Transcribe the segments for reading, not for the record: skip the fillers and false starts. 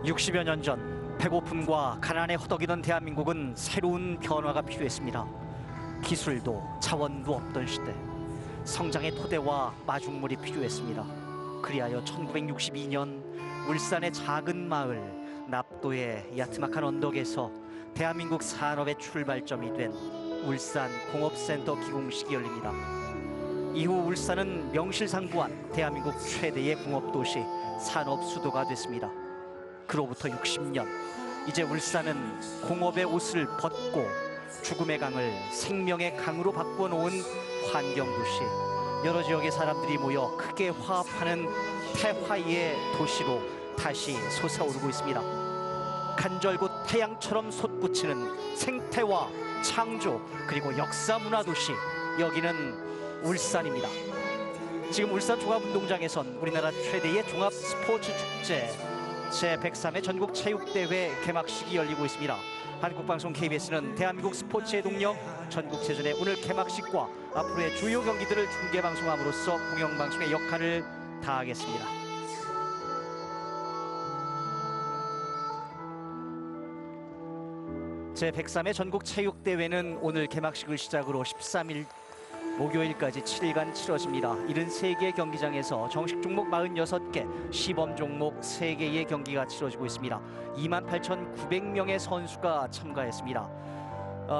60여 년 전 배고픔과 가난에 허덕이던 대한민국은 새로운 변화가 필요했습니다. 기술도 자원도 없던 시대, 성장의 토대와 마중물이 필요했습니다. 그리하여 1962년 울산의 작은 마을 납도의 야트막한 언덕에서 대한민국 산업의 출발점이 된 울산 공업센터 기공식이 열립니다. 이후 울산은 명실상부한 대한민국 최대의 공업도시, 산업 수도가 됐습니다. 그로부터 60년, 이제 울산은 공업의 옷을 벗고 죽음의 강을 생명의 강으로 바꿔놓은 환경도시, 여러 지역의 사람들이 모여 크게 화합하는 태화의 도시로 다시 솟아오르고 있습니다. 간절곶 태양처럼 솟구치는 생태화, 창조, 그리고 역사 문화 도시, 여기는 울산입니다. 지금 울산 종합운동장에선 우리나라 최대의 종합 스포츠 축제 제103회 전국체육대회 개막식이 열리고 있습니다. 한국방송 KBS는 대한민국 스포츠의 동력 전국체전의 오늘 개막식과 앞으로의 주요 경기들을 중계방송함으로써 공영방송의 역할을 다하겠습니다. 제103회 전국체육대회는 오늘 개막식을 시작으로 13일 목요일까지 7일간 치러집니다. 73개 경기장에서 정식 종목 46개, 시범 종목 3개의 경기가 치러지고 있습니다. 28,900명의 선수가 참가했습니다.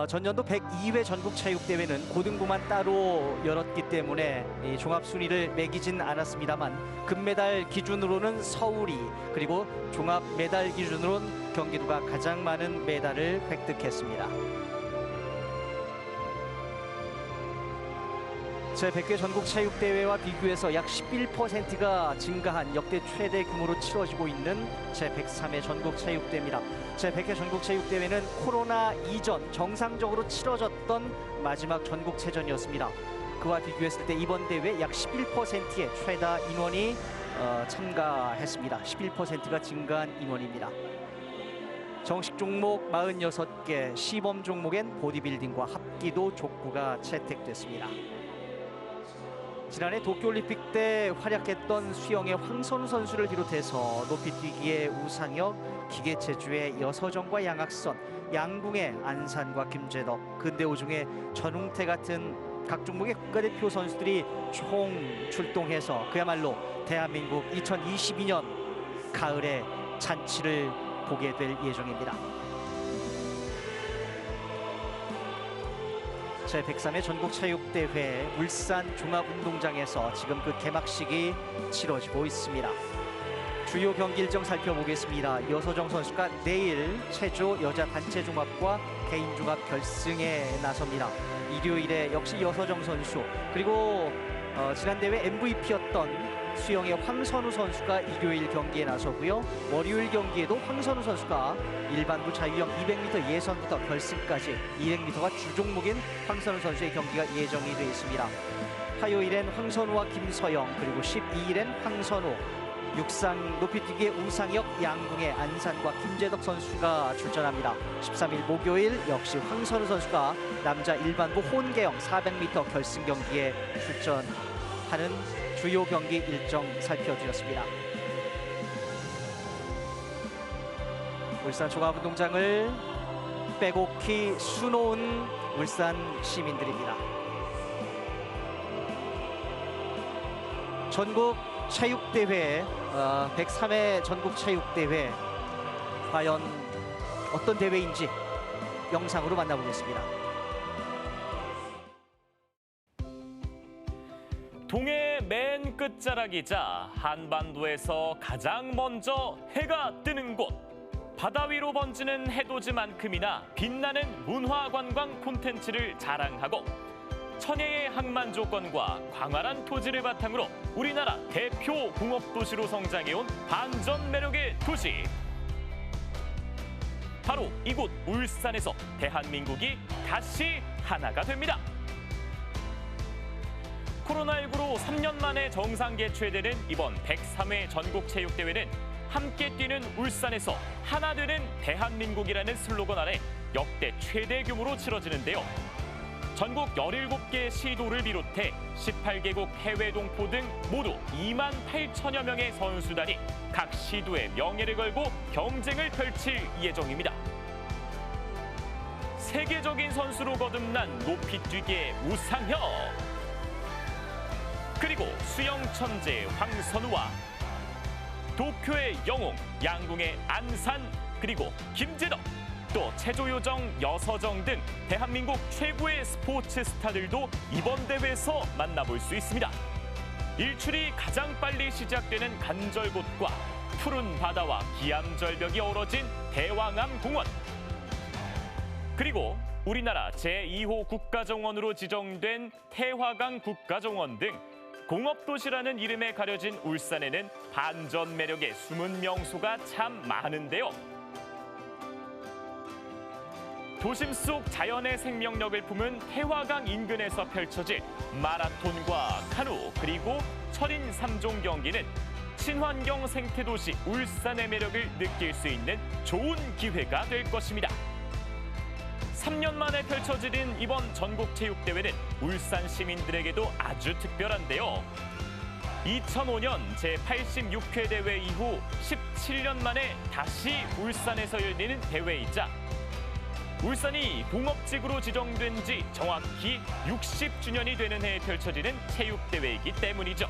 전년도 102회 전국체육대회는 고등부만 따로 열었기 때문에 이 종합순위를 매기진 않았습니다만 금메달 기준으로는 서울이, 그리고 종합 메달 기준으로는 경기도가 가장 많은 메달을 획득했습니다. 제100회 전국체육대회와 비교해서 약 11%가 증가한 역대 최대 규모로 치러지고 있는 제103회 전국체육대회입니다. 제100회 전국체육대회는 코로나 이전 정상적으로 치러졌던 마지막 전국체전이었습니다. 그와 비교했을 때 이번 대회 약 11%의 최다 인원이 참가했습니다. 11%가 증가한 인원입니다. 정식 종목 46개, 시범 종목엔 보디빌딩과 합기도 족구가 채택됐습니다. 지난해 도쿄올림픽 때 활약했던 수영의 황선우 선수를 비롯해서 높이뛰기의 우상혁, 기계체조의 여서정과 양학선, 양궁의 안산과 김재덕, 근대오중의 전웅태 같은 각 종목의 국가대표 선수들이 총 출동해서 그야말로 대한민국 2022년 가을의 잔치를 보게 될 예정입니다. 제103회 전국체육대회 울산 종합운동장에서 지금 그 개막식이 치러지고 있습니다. 주요 경기 일정 살펴보겠습니다. 여서정 선수가 내일 체조 여자 단체 종합과 개인 종합 결승에 나섭니다. 일요일에 역시 여서정 선수, 그리고 지난 대회 MVP였던 수영의 황선우 선수가 일요일 경기에 나서고요. 월요일 경기에도 황선우 선수가 일반부 자유형 200m 예선부터 결승까지 200m가 주종목인 황선우 선수의 경기가 예정이 되어 있습니다. 화요일엔 황선우와 김서영, 그리고 12일엔 황선우, 육상 높이뛰기의 우상혁, 양궁의 안산과 김재덕 선수가 출전합니다. 13일 목요일 역시 황선우 선수가 남자 일반부 혼계형 400m 결승 경기에 출전하는 주요 경기 일정 살펴드렸습니다. 울산 종합운동장을 빼곡히 수놓은 울산 시민들입니다. 전국 체육대회, 103회 전국체육대회, 과연 어떤 대회인지 영상으로 만나보겠습니다. 동해 맨 끝자락이자 한반도에서 가장 먼저 해가 뜨는 곳, 바다 위로 번지는 해돋이만큼이나 빛나는 문화관광 콘텐츠를 자랑하고 천혜의 항만 조건과 광활한 토지를 바탕으로 우리나라 대표 공업도시로 성장해온 반전 매력의 도시. 바로 이곳 울산에서 대한민국이 다시 하나가 됩니다. 코로나19로 3년 만에 정상 개최되는 이번 103회 전국체육대회는 함께 뛰는 울산에서 하나 되는 대한민국이라는 슬로건 아래 역대 최대 규모로 치러지는데요. 전국 17개 시도를 비롯해 18개국 해외 동포 등 모두 2만 8천여 명의 선수단이 각 시도에 명예를 걸고 경쟁을 펼칠 예정입니다. 세계적인 선수로 거듭난 높이뛰기의 우상혁, 그리고 수영 천재 황선우와 도쿄의 영웅, 양궁의 안산, 그리고 김재덕, 또 체조요정, 여서정 등 대한민국 최고의 스포츠 스타들도 이번 대회에서 만나볼 수 있습니다. 일출이 가장 빨리 시작되는 간절곶과 푸른 바다와 기암절벽이 어우러진 대왕암 공원, 그리고 우리나라 제2호 국가정원으로 지정된 태화강 국가정원 등 공업도시라는 이름에 가려진 울산에는 반전 매력의 숨은 명소가 참 많은데요. 도심 속 자연의 생명력을 품은 태화강 인근에서 펼쳐질 마라톤과 카누, 그리고 철인 3종 경기는 친환경 생태도시 울산의 매력을 느낄 수 있는 좋은 기회가 될 것입니다. 3년 만에 펼쳐지는 이번 전국체육대회는 울산 시민들에게도 아주 특별한데요. 2005년 제86회 대회 이후 17년 만에 다시 울산에서 열리는 대회이자 울산이 공업지구로 지정된 지 정확히 60주년이 되는 해에 펼쳐지는 체육대회이기 때문이죠.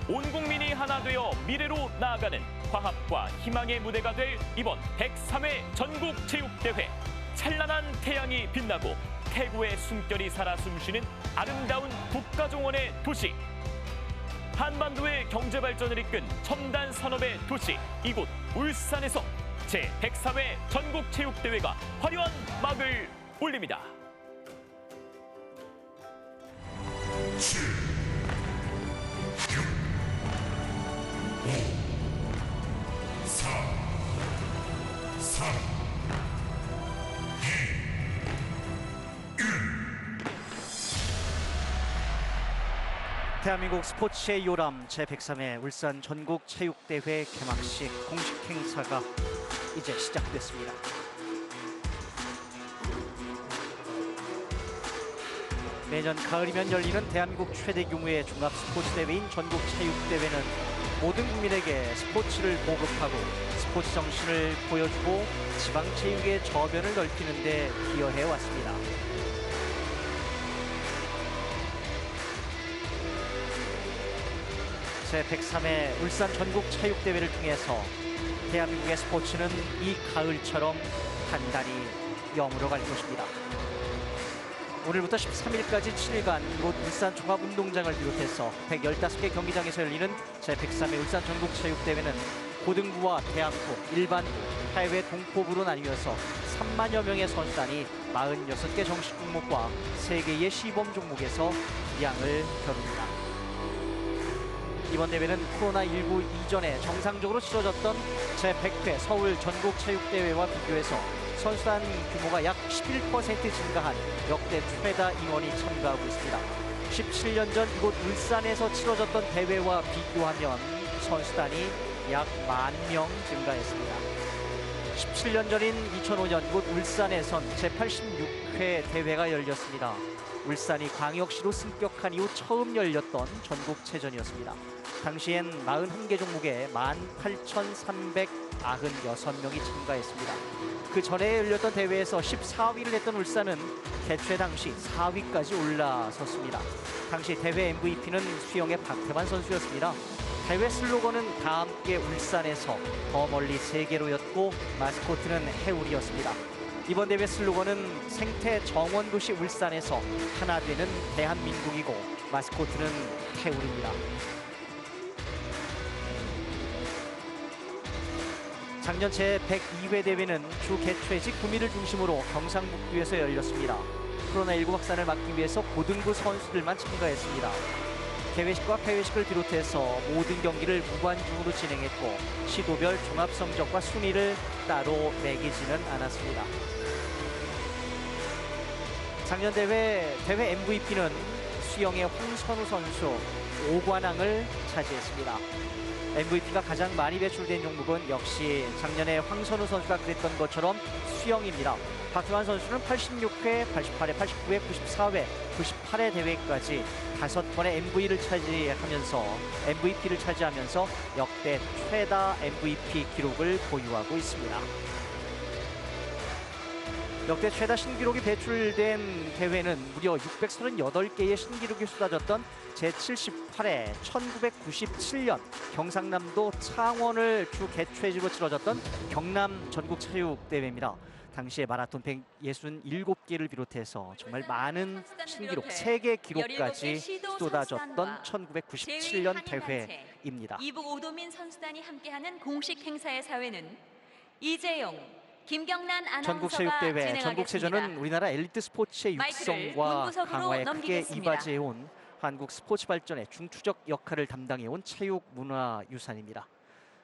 온 국민이 하나 되어 미래로 나아가는 화합과 희망의 무대가 될 이번 103회 전국체육대회. 찬란한 태양이 빛나고 태고의 숨결이 살아 숨쉬는 아름다운 국가정원의 도시. 한반도의 경제 발전을 이끈 첨단 산업의 도시, 이곳 울산에서 제104회 전국체육대회가 화려한 막을 올립니다. 7, 6, 5, 4, 3, 대한민국 스포츠의 요람 제103회 울산 전국체육대회 개막식 공식 행사가 이제 시작됐습니다. 매년 가을이면 열리는 대한민국 최대 규모의 종합 스포츠 대회인 전국체육대회는 모든 국민에게 스포츠를 보급하고 스포츠 정신을 보여주고 지방체육의 저변을 넓히는 데 기여해 왔습니다. 제103회 울산 전국체육대회를 통해서 대한민국의 스포츠는 이 가을처럼 단단히 여물어 갈 것입니다. 오늘부터 13일까지 7일간 이곳 울산 종합운동장을 비롯해서 115개 경기장에서 열리는 제103회 울산 전국체육대회는 고등부와 대학부, 일반부, 해외 동포부로 나뉘어서 3만여 명의 선수단이 46개 정식 종목과 3개의 시범 종목에서 기량을 겨룹니다. 이번 대회는 코로나19 이전에 정상적으로 치러졌던 제100회 서울 전국체육대회와 비교해서 선수단 규모가 약 11% 증가한 역대 최다 인원이 참가하고 있습니다. 17년 전 이곳 울산에서 치러졌던 대회와 비교하면 선수단이 약 10,000명 증가했습니다. 17년 전인 2005년 이곳 울산에선 제86회 대회가 열렸습니다. 울산이 광역시로 승격한 이후 처음 열렸던 전국체전이었습니다. 당시엔 41개 종목에 18,396명이 참가했습니다. 그 전에 열렸던 대회에서 14위를 했던 울산은 개최 당시 4위까지 올라섰습니다. 당시 대회 MVP는 수영의 박태환 선수였습니다. 대회 슬로건은 다 함께 울산에서 더 멀리 세계로였고 마스코트는 해울이었습니다. 이번 대회 슬로건은 생태 정원도시 울산에서 하나 되는 대한민국이고 마스코트는 해울입니다. 작년 제102회 대회는 주 개최지 구미를 중심으로 경상북도에서 열렸습니다. 코로나19 확산을 막기 위해서 고등부 선수들만 참가했습니다. 개회식과 폐회식을 비롯해서 모든 경기를 무관중으로 진행했고 시도별 종합 성적과 순위를 따로 매기지는 않았습니다. 작년 대회 MVP는 수영의 황선우 선수 5관왕을 차지했습니다. MVP가 가장 많이 배출된 종목은 역시 작년에 황선우 선수가 그랬던 것처럼 수영입니다. 박주환 선수는 86회, 88회, 89회, 94회, 98회 대회까지 5번의 MVP를 차지하면서 역대 최다 MVP 기록을 보유하고 있습니다. 역대 최다 신기록이 배출된 대회는 무려 638개의 신기록이 쏟아졌던 제78회 1997년 경상남도 창원을 주 개최지로 치러졌던 경남 전국체육대회입니다. 당시에 마라톤 167개를 비롯해서 정말 많은 신기록, 세계 기록까지 쏟아졌던 1997년 대회입니다. 이북 오도민 선수단이 함께하는 공식 행사의 사회는 이재용, 김경란 아나운서가 전국체육대회, 진행하겠습니다. 전국체전은 우리나라 엘리트 스포츠의 육성과 문구석으로 강화에 크게 넘기겠습니다. 이바지해온 한국 스포츠 발전에 중추적 역할을 담당해온 체육문화유산입니다.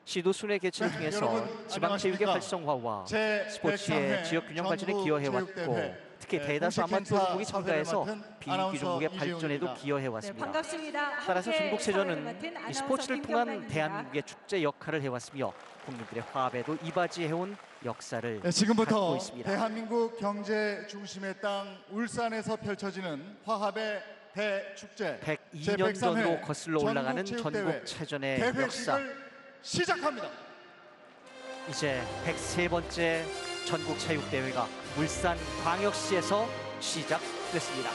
시도 순회 개최를 통해서 여러분, 지방체육의 안녕하십니까. 활성화와 제 스포츠의 103회 지역균형 발전에 전국 기여해왔고 체육대회, 특히 네, 대다수 공식 아마추어 행사 종목이 참가해서 사회를 맡은 비인기종목의 아나운서 발전에도 이재용입니다. 기여해왔습니다. 반갑습니다. 따라서 함께 전국체전은 사회를 맡은 이 아나운서 스포츠를 통한 김경란입니다. 대한민국의 축제 역할을 해왔으며 국민들의 화합에도 이바지해온 역사를 네, 갖고 지금부터 있습니다. 대한민국 경제 중심의 땅 울산에서 펼쳐지는 화합의 대축제 102년 전으로 거슬러 올라가는 전국체육대회 전국체전의 역사. 대회식을 시작합니다. 이제 103번째 전국체육대회가 울산광역시에서 시작됐습니다.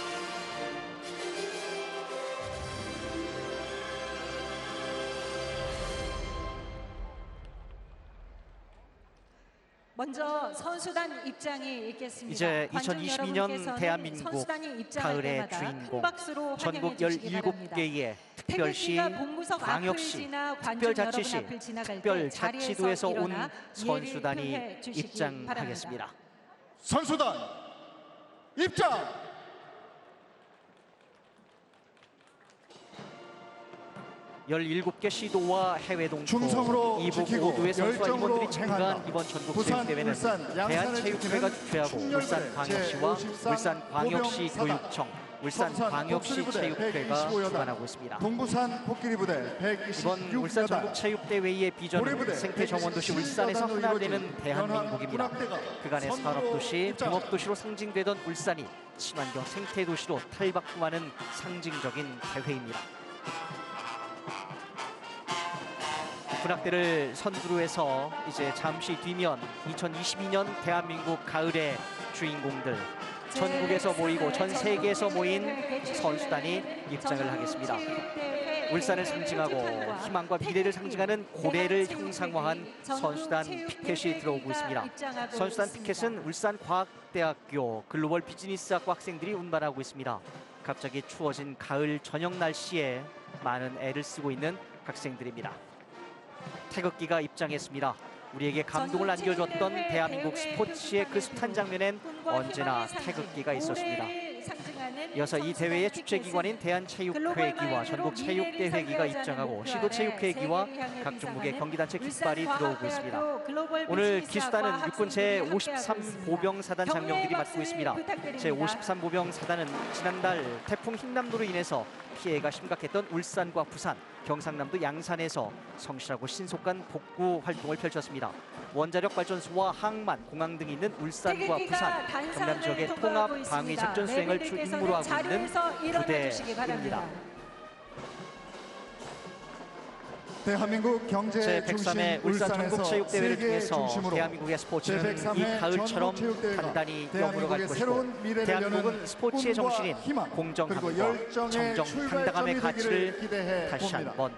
먼저 선수단 입장이 있겠습니다. 이제 관중 2022년 여러분께서는 대한민국 선수단이 입장할 가을의 때마다 주인공 큰 박수로 전국 환영해 주시기 바랍니다. 17개의 특별시, 태극기가 본부석 앞을 광역시, 지나 관중 특별자치시, 여러분 앞을 지나갈 때 특별자치도에서 자리에서 온 일어나 선수단이 예를 표해 주시기 입장하겠습니다. 선수단 입장. 17개 시도와 해외 동포, 중성으로 이북 지키고 5도의 선수와 열정으로 임원들이 참가한 행한다. 이번 부산, 전국체육대회는 울산, 양산을 대한체육회가 지키는 주최하고 충렬부대 울산광역시와 제53 울산광역시 보병사단, 교육청, 청산 울산광역시 독수리부대 체육회가 125 여단, 주관하고 있습니다. 동부산 코끼리부대 이번 126 울산 여단, 전국체육대회의 비전은 고래부대 생태 정원도시 127 울산에서 여단으로 하나 되는 이루어진 대한민국입니다. 연합군악대가 그간의 선두로 산업도시, 입장합니다. 병업도시로 상징되던 울산이 친환경 생태도시로 탈바꿈하는 상징적인 대회입니다. 군악대를 선두로 해서 이제 잠시 뒤면 2022년 대한민국 가을의 주인공들, 전국에서 모이고 전 세계에서 모인 선수단이 입장을 하겠습니다. 울산을 상징하고 희망과 미래를 상징하는 고래를 형상화한 선수단 피켓이 들어오고 있습니다. 선수단 피켓은 울산과학대학교 글로벌 비즈니스학과 학생들이 운반하고 있습니다. 갑자기 추워진 가을 저녁 날씨에 많은 애를 쓰고 있는 학생들입니다. 태극기가 입장했습니다. 우리에게 감동을 안겨줬던 대한민국 스포츠의 그 숱한 장면엔 언제나 태극기가 있었습니다. 이어서 이 대회의 주최기관인 대한체육회기와 전국체육대회기가 입장하고 시도체육회기와 각 종목의 경기단체 깃발이 들어오고 있습니다. 오늘 기수단은 육군 제53 보병사단 장병들이 맡고 있습니다. 제53 보병사단은 지난달 태풍 흰남노로 인해서 피해가 심각했던 울산과 부산, 경상남도 양산에서 성실하고 신속한 복구 활동을 펼쳤습니다. 원자력 발전소와 항만, 공항 등이 있는 울산과 부산, 경남 지역의 통합 방위 작전 수행을 주 임무로 하고 있는 부대입니다. 대한민국 경제 중심 제103회 울산 울산에서 전국체육대회를 세계 통해서 중심으로 대한민국의 스포츠는 제103회 이 가을처럼 전국체육대회가 단단히 대한민국의 여물어갈 것이고 새로운 미래를 대한민국은 여는 스포츠의 꿈과 정신인 희망, 공정함과 그리고 열정의 정정, 출발점이 당당함의 되기를 가치를 기대해 다시 봅니다. 한번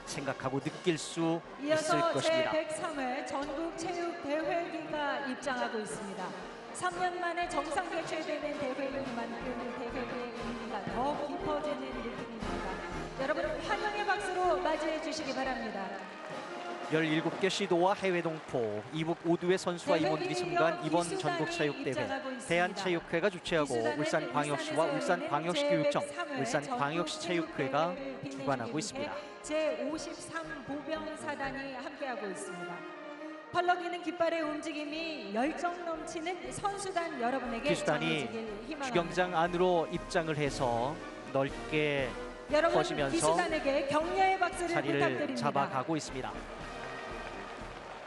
생각하고 느낄 수 있을 이어서 것입니다. 제103회 전국체육대회기가 입장하고 있습니다. 3년 만에 정상 개최되는 대회인 만큼 대회의 의미가 더 깊어지는 느낌입니다. 여러분 환영의 박수로 맞이해 주시기 바랍니다. 17개 시도와 해외 동포, 이북 5도의 선수와 임원들이 참가한 이번 전국체육대회 대한체육회가 주최하고 울산광역시와 울산광역시교육청, 울산광역시체육회가 주관하고 있습니다. 제53 보병사단이 함께하고 있습니다. 펄럭이는 깃발의 움직임이 열정 넘치는 선수단 여러분에게 기수단이 전해지길 희망합니다. 주경장 안으로 입장을 해서 넓게 여러분 퍼지면서 기수단에게 격려의 박수를 자리를 부탁드립니다. 잡아가고 있습니다.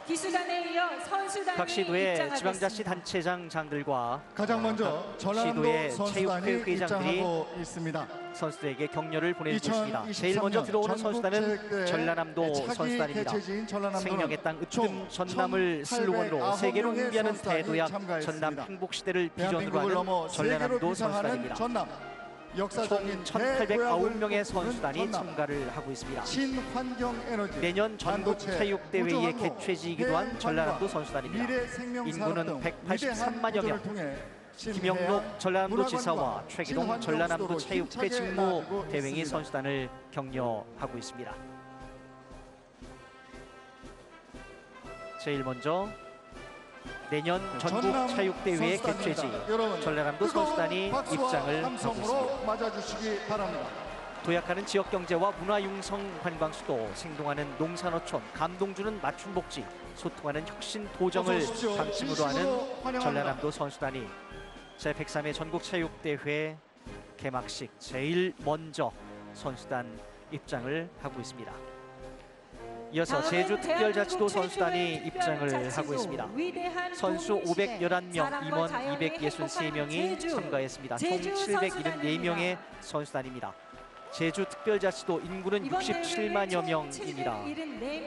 기수단에 이어 선수단이 각 시도의 입장하겠습니다. 지방자치단체장들과 가장 먼저 전라남도 시도의 선수단이 체육회 회장들이 입장하고 있습니다. 선수들에게 격려를 보내주고 있습니다. 2023년 제일 먼저 들어오는 선수단은 전국체육대회 전라남도 차기 선수단입니다. 개최지인 전라남도는 생명의 땅 총 으뜸 전남을 슬로건으로 1809 세계로 명의 응비하는 선수단이 대도약 참가했습니다. 전남 행복시대를 비전으로 대한민국을 넘어 하는 세계로 전라남도 비상하는 선수단입니다. 전남, 총 역사적인 1,809명의 선수단이 전남, 참가를 하고 있습니다. 친환경 에너지, 내년 전국 반도체, 체육대회의 우주항공, 개최지이기도 한 해외 전라남도 관광, 선수단입니다. 미래 생명 인구는 산업 등 183만여 명. 위대한 도전을 통해 김영록 전라남도 지사와 문화관광, 최기동 친환경 전라남도 수도로 체육회 힘차게 직무 나아가고 대행이 있습니다. 선수단을 격려하고 있습니다. 제일 먼저 내년 전국 전남 체육대회의 선수단입니다. 개최지 여러분, 전라남도 뜨거운 선수단이 박수와 입장을 하고 함성으로 있습니다. 맞아주시기 바랍니다. 도약하는 지역 경제와 문화융성 관광 수도, 생동하는 농산어촌, 감동 주는 맞춤 복지, 소통하는 혁신 도정을 어서 오십시오. 방침으로 하는 진심으로 환영합니다. 전라남도 선수단이 제103회 전국체육대회 개막식 제일 먼저 선수단 입장을 하고 있습니다. 이어서 제주특별자치도 선수단이 입장을 하고 있습니다. 선수 511명, 임원 263명이 참가했습니다. 총 774명의 선수단입니다. 제주특별자치도 인구는 67만여 명입니다.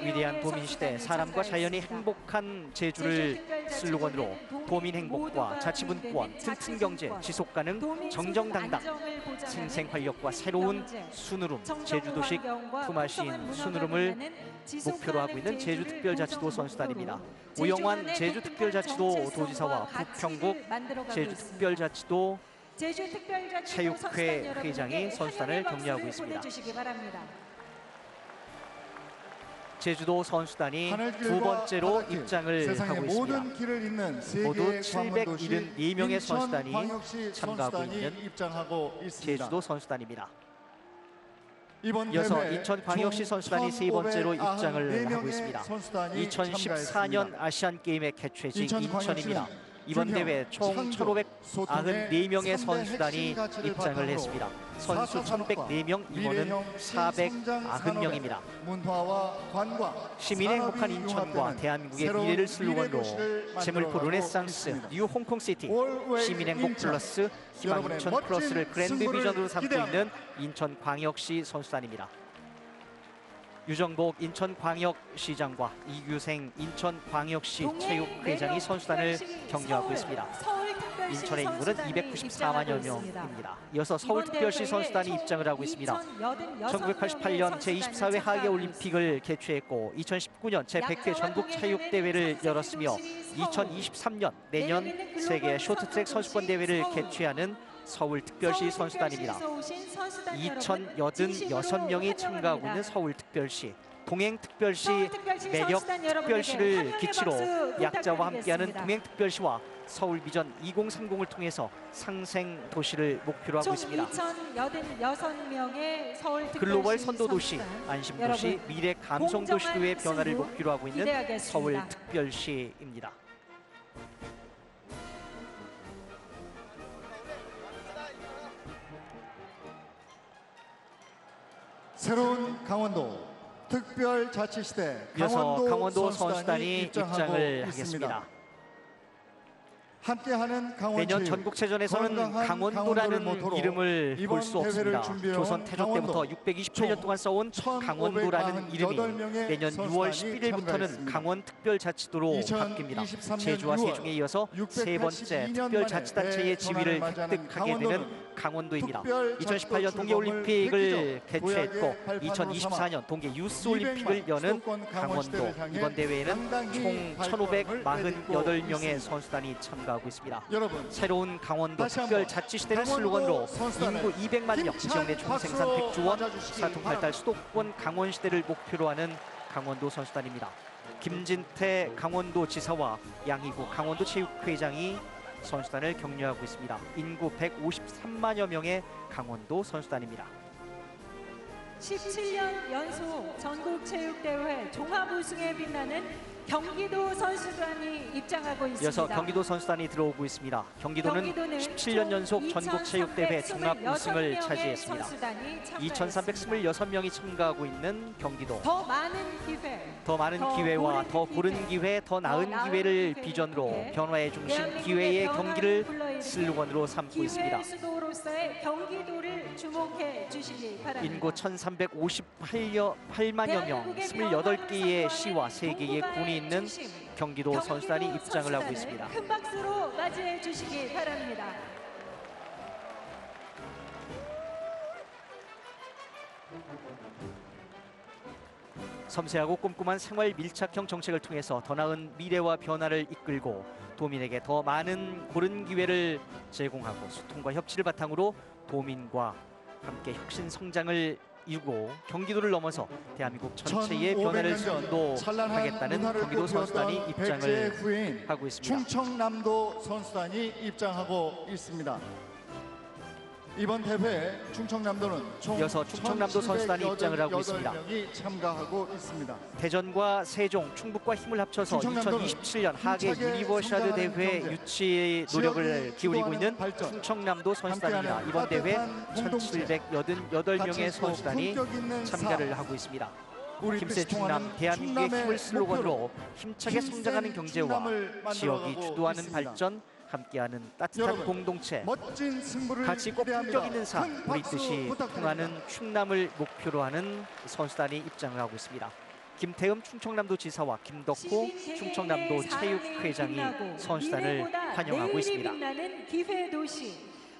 위대한 도민시대, 사람과 자연이 행복한 제주를 슬로건으로 도민행복과 자치분권, 튼튼경제, 지속가능, 정정당당, 생생활력과 새로운 순으름, 제주도식 품앗인 순으름을 목표로 하고 있는 제주특별자치도 선수단입니다. 오영환 제주특별자치도 도지사와 부평국 제주특별자치도 체육회 회장이 선수단을 격려하고 있습니다. 제주도 선수단이 두 번째로 입장을 하고 있습니다. 모두 774명의 선수단이 참가하고 있는 제주도 선수단입니다. 이어서 인천광역시 선수단이 세 번째로 입장을 하고 있습니다. 2014년 아시안게임의 개최지 인천입니다. 이번 대회 총 1,594명의 선수단이 입장을 했습니다. 선수 1,104명, 임원은 490명입니다. 시민의 행복한 인천과 대한민국의 미래를 슬로건으로 재물포 르네상스 뉴 홍콩시티, 시민행복 플러스 희망 인천 플러스를 그랜드 비전으로 삼고 있는 인천광역시 선수단입니다. 유정복 인천광역시장과 이규생 인천광역시 체육회장이 선수단을 격려하고 있습니다. 인천의 인구는 294만여 명입니다. 이어서 서울특별시 선수단이 입장을 하고 있습니다. 1988년 제24회 하계올림픽을 개최했고 2019년 제100회 전국체육대회를 열었으며 2023년 내년 세계 쇼트트랙 선수권 대회를 개최하는 서울특별시 선수단입니다. 2,086명이 참가하고 있는 서울특별시, 동행특별시, 매력특별시를 기치로 약자와 함께하는 동행특별시와 서울비전 2030을 통해서 상생도시를 목표로 하고 있습니다. 2,086명의 서울특별시 글로벌 선도도시, 선수단. 안심도시, 미래 감성도시로의 변화를 승부 목표로 하고 있는 기대하겠습니다. 서울특별시입니다. 새로운 강원도 특별자치시대 이어서 강원도 선수단이 선수단이 입장을 있습니다. 하겠습니다. 함께하는 강원체육, 내년 전국체전에서는 건강한 강원도라는 모토로 이름을 볼 수 이번 대회를 없습니다. 준비해온 조선 태조 때부터 628년 동안 써온 강원도라는 이름이 1,548명의 내년 6월 선수단이 11일부터는 참가했습니다. 강원특별자치도로 바뀝니다. 2023년 제주와 6월 세종에 이어서 세 번째 682년 특별자치단체의 만에 지위를 대전환을 획득하게 맞이하는 되는 강원도입니다. 특별자치도 2018년 동계올림픽을 출범을 개최했고 획기적 발판으로 2024년 동계 유스올림픽을 200만 여는 수도권 강원도. 강원시대를 향해 이번 대회에는 당당히 총 발걸음을 1,548명의 내딛고 선수단이 참가하고 있습니다. 여러분, 새로운 강원도 다시 한번 특별자치시대를 강원도 슬로건으로 선수단을 인구 200만 명, 힘찬 지역 내 총생산 박수로 100조 원, 맞아주시기 사통팔달 수도권 강원시대를 목표로 하는 강원도 선수단입니다. 김진태 강원도지사와 양희구 강원도체육회장이 선수단을 격려하고 있습니다. 인구 153만여 명의 강원도 선수단입니다. 17년 연속 전국체육대회 종합우승에 빛나는 경기도 선수단이 입장하고 있습니다. 이어서 경기도 선수단이 들어오고 있습니다. 경기도는 17년 연속 전국체육대회 종합 우승을 차지했습니다. 2,326명이 참가하고 있는 경기도. 더 많은 기회, 더 많은 기회와 더 고른 기회, 더 나은 기회를 비전으로 변화의 중심, 기회의 경기를 슬로건으로 삼고 있습니다. 기회 수도로서의 경기도를 주목해 주시기 바랍니다. 인구 1,358만여 명, 28개의 시와 3개의 군이 있는 경기도 선수단이 입장을 하고 있습니다. 큰 박수로 맞이해 주시기 바랍니다. 섬세하고 꼼꼼한 생활 밀착형 정책을 통해서 더 나은 미래와 변화를 이끌고 도민에게 더 많은 고른 기회를 제공하고 소통과 협치를 바탕으로 도민과 함께 혁신 성장을 이루고 경기도를 넘어서 대한민국 전체의 변화를 1500년 전 선도하겠다는 문화를 경기도 선수단이 꽃피웠던 입장을 백제의 후예인 하고 있습니다. 충청남도 선수단이 입장하고 있습니다. 이번 대회 충청남도는 총 이어서 충청남도 선수단이 입장을 하고 있습니다. 1788명이 참가하고 있습니다. 대전과 세종, 충북과 힘을 합쳐서 충청남도는 2027년 하계 힘차게 유니버시아드 성장하는 대회 경제, 유치 노력을 지역이 기울이고 있는 주도하는 발전, 충청남도 선수단입니다. 함께하는 이번 대회 따뜻한 공동체, 1,788명의 가치 있고 선수단이 품격 있는 참가를 삶, 하고 있습니다. 우리 힘세 뜻이 통하는 충남, 대한민국의 충남의 힘을 슬로건으로 목표로 힘차게 성장하는 힘센 경제와 충남을 지역이 만들어가고 주도하는 있습니다. 발전, 함께하는 따뜻한 여러분, 공동체, 멋진 승부를 가치 있고 기대합니다. 품격 있는 삶, 큰 우리 박수 뜻이 부탁드립니다. 통하는 충남을 목표로 하는 선수단이 입장을 하고 있습니다. 김태흠 충청남도지사와 김덕호 충청남도 체육회장이 선수단을 환영하고 있습니다. 기회 도시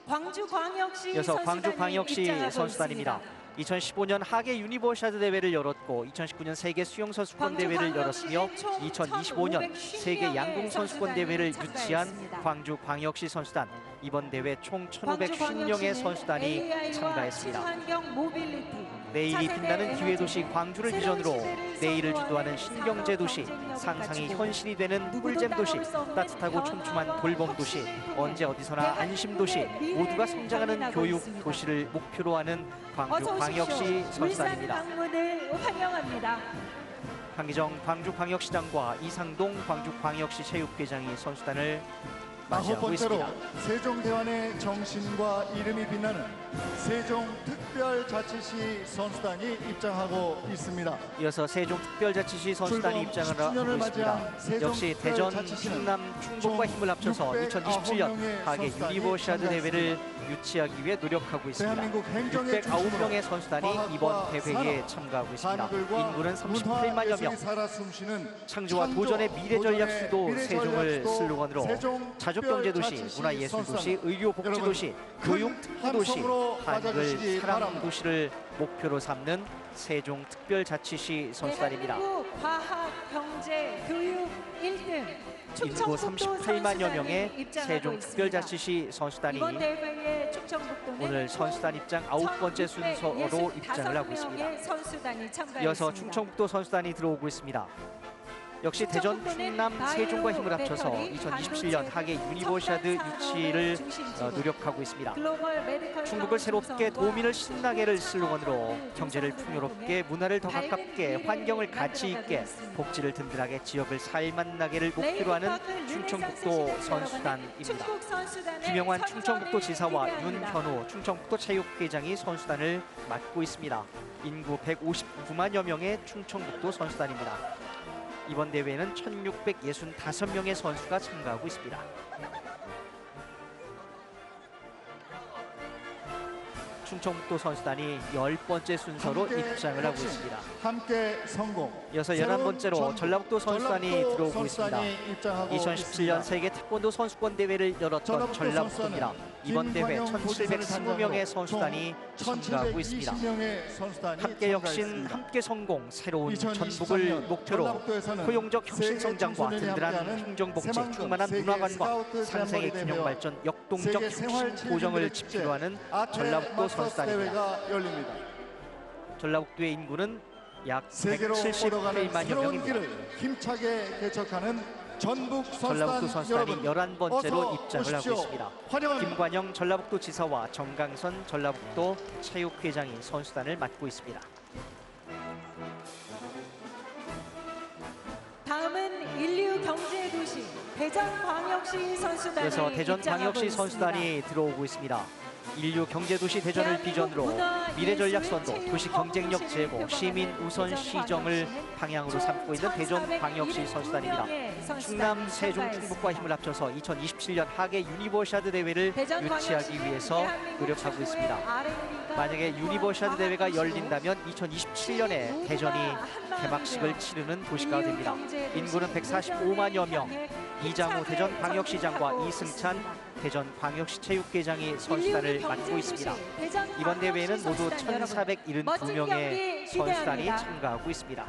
광주광역시 이어서 선수단이 광주광역시 입장하고 선수단입니다. 있습니다. 2015년 하계 유니버시아드 대회를 열었고 2019년 세계 수영 선수권 대회를 열었으며 2025년 세계 양궁 선수권 대회를 유치한 광주광역시 선수단. 이번 대회 총 1,550명의 선수단이 참가했습니다. 내일이 빛나는 기회 도시 광주를 비전으로 내일을 주도하는 신경제 도시, 상상이 현실이 되는 꿀잼 도시, 따뜻하고 촘촘한 돌봄 도시, 언제 어디서나 안심 도시, 모두가 성장하는 교육 도시를 목표로 하는 광주광역시 선수단입니다. 방문을 환영합니다. 황기정 광주광역시장과 이상동 광주광역시 체육회장이 선수단을 아홉 맞이하고 번째로 있습니다. 세종대왕의 정신과 이름이 빛나는 세종특별자치시 선수단이 입장하고 있습니다. 이어서 세종특별자치시 선수단이 입장을 하고 10주년을 있습니다. 맞이한 역시 대전, 세종특별자치시는 충남, 충북과 힘을 합쳐서 2027년 하계 유니버시아드 대회를 유치하기 위해 노력하고 있습니다. 대한민국 행정의 609명의 선수단이 이번 대회에 참가하고 있습니다. 인구는 38만여 명. 살아 숨쉬는 창조와 도전의 미래 전략 수도 세종을 슬로건으로 자족경제도시, 문화예술도시, 의료복지도시, 교육특구도시, 한글 사랑도시를 목표로 삼는 세종특별자치시 선수단입니다. 대한민국 과학, 경제, 교육 1등 인구 38만여 명의 세종특별자치시 선수단이 이번 대회에 충청북도는 오늘 선수단 입장 9번째 순서로 입장을 하고 있습니다. 선수단이 참가했습니다. 이어서 충청북도 선수단이 들어오고 있습니다. 역시 대전, 충남, 세종과 힘을 합쳐서 2027년 하계 유니버시아드 유치를 노력하고 있습니다. 충북을 새롭게 도민을 신나게를 슬로건으로 경제를 풍요롭게, 문화를 더 가깝게, 환경을 가치 있게, 복지를 든든하게, 지역을 살맛나게를 목표로 하는 충청북도 선수단입니다. 김영환 충청북도 지사와 윤현우 충청북도 체육회장이 선수단을 맡고 있습니다. 인구 159만여 명의 충청북도 선수단입니다. 이번 대회에는 1,665명의 선수가 참가하고 있습니다. 충청북도 선수단이 10번째 순서로 입장을 하고 있습니다. 함께 성공. 이어서 11번째로 전라북도 선수단이 들어오고 있습니다. 2017년 세계 태권도 선수권 대회를 열었던 전라북도입니다. 이번 대회 1,720명의 선수단이 참가하고 있습니다. 함께 혁신, 함께 성공, 새로운 전북을 목표로 포용적 혁신 성장과 든든한 행정복지, 충만한 문화관과 상생의 균형 발전, 역동적 혁신 보정을 지표로 하는 전라북도 선수단입니다. 전라북도의 인구는 약 178만여 명입니다. 힘차게 개척하는 전라북도 선수단이 11번째로 입장을 하고 있습니다. 환영합니다. 김관영 전라북도 지사와 정강선 전라북도 체육회장이 선수단을 맡고 있습니다. 다음은 대전광역시 선수단이 그래서 대전광역시 입장하고 선수단이 들어오고 있습니다. 인류 경제도시 대전을 비전으로 미래전략 선도, 도시 경쟁력 제고, 시민 우선 시정을 방향으로 삼고 있는 대전광역시 선수단입니다. 충남, 세종, 충북과 힘을 합쳐서 2027년 하계 유니버시아드 대회를 유치하기 위해서 노력하고 있습니다. 만약에 유니버시아드 대회가 열린다면 2027년에 대전이 개막식을 치르는 도시가 됩니다. 인구는 145만여 명, 이장우 대전광역시장과 이승찬 대전광역시체육회장이 선수단을 맡고 있습니다. 이번 대회에는 모두 1,472명의 선수단이 참가하고 있습니다.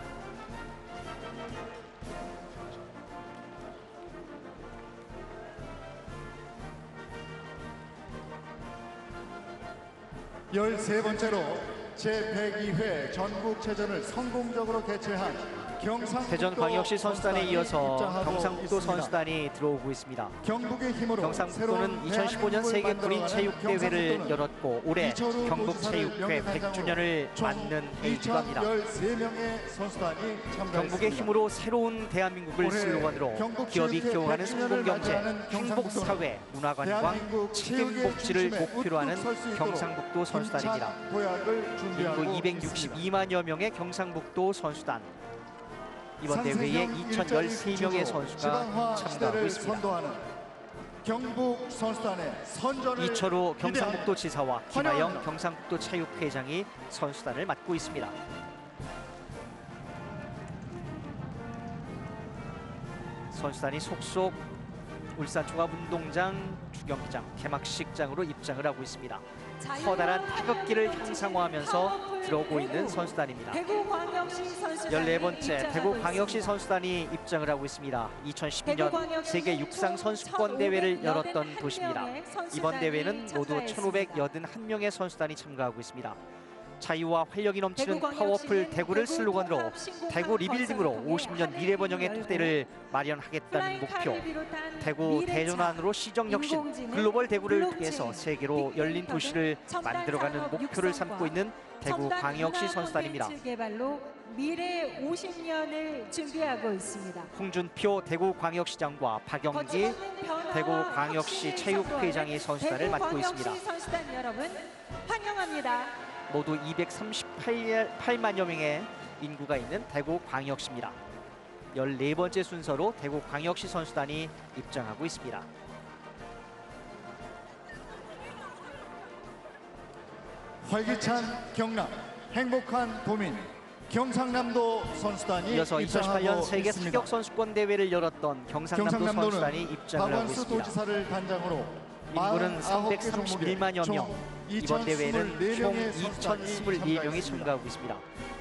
열세 번째로 제102회 전국체전을 성공적으로 개최한 경상북도 대전광역시 선수단에 이어서 입장하고 경상북도 있습니다. 선수단이 들어오고 있습니다. 경북의 힘으로 경상북도는 2015년 세계 구린체육대회를 열었고 올해 경북체육회 100주년을 맞는 해이기도 합니다. 13명의 선수단이 참가했습니다. 경북의 힘으로 새로운 대한민국을 슬로건으로 기업이 키워가는 성공경제, 행복사회, 문화관광, 책임복지를 목표로 하는 경상북도 선수단입니다. 인구 262만여 명의 경상북도 선수단. 이번 대회에 2,013명의 선수가 참가하고 있습니다. 경북 선수단의 선전을 이철우 기대합니다. 경상북도지사와 김하영 환영합니다. 경상북도체육회장이 선수단을 맡고 있습니다. 선수단이 속속 울산종합운동장 주경기장 개막식장으로 입장을 하고 있습니다. 커다란 태극기를 형상화하면서 들어오고 있는 선수단입니다. 14번째 대구광역시 선수단이 입장을 하고 있습니다. 2012년 세계 육상 선수권 대회를 열었던 도시입니다. 이번 대회는 모두 1,581명의 선수단이 참가하고 있습니다. 자유와 활력이 넘치는 파워풀 대구를 슬로건으로 대구 리빌딩으로 50년 미래 번영의 토대를 마련하겠다는 목표, 대구 대전환으로 시정혁신, 글로벌 대구를 통해서 세계로 열린 도시를 만들어가는 목표를 삼고 있는 대구광역시 선수단입니다. 미래 50년을 준비하고 있습니다. 홍준표 대구광역시장과 박영기 대구광역시 체육회장이 선수단을 맡고 있습니다. 선수단 여러분 환영합니다. 모두 238만여 명의 인구가 있는 대구광역시입니다. 14번째 순서로 대구광역시 선수단이 입장하고 있습니다. 활기찬 경남, 행복한 도민, 경상남도 선수단이 이어서 2018년 입장하고 세계 있습니다. 타격 선수권 대회를 열었던 경상남도 선수단이 입장을 하고 박원수 있습니다. 도지사를 단장으로 인구는 49개 331만여 명, 이번 대회에는 총 2,024명이 참가하고 있습니다.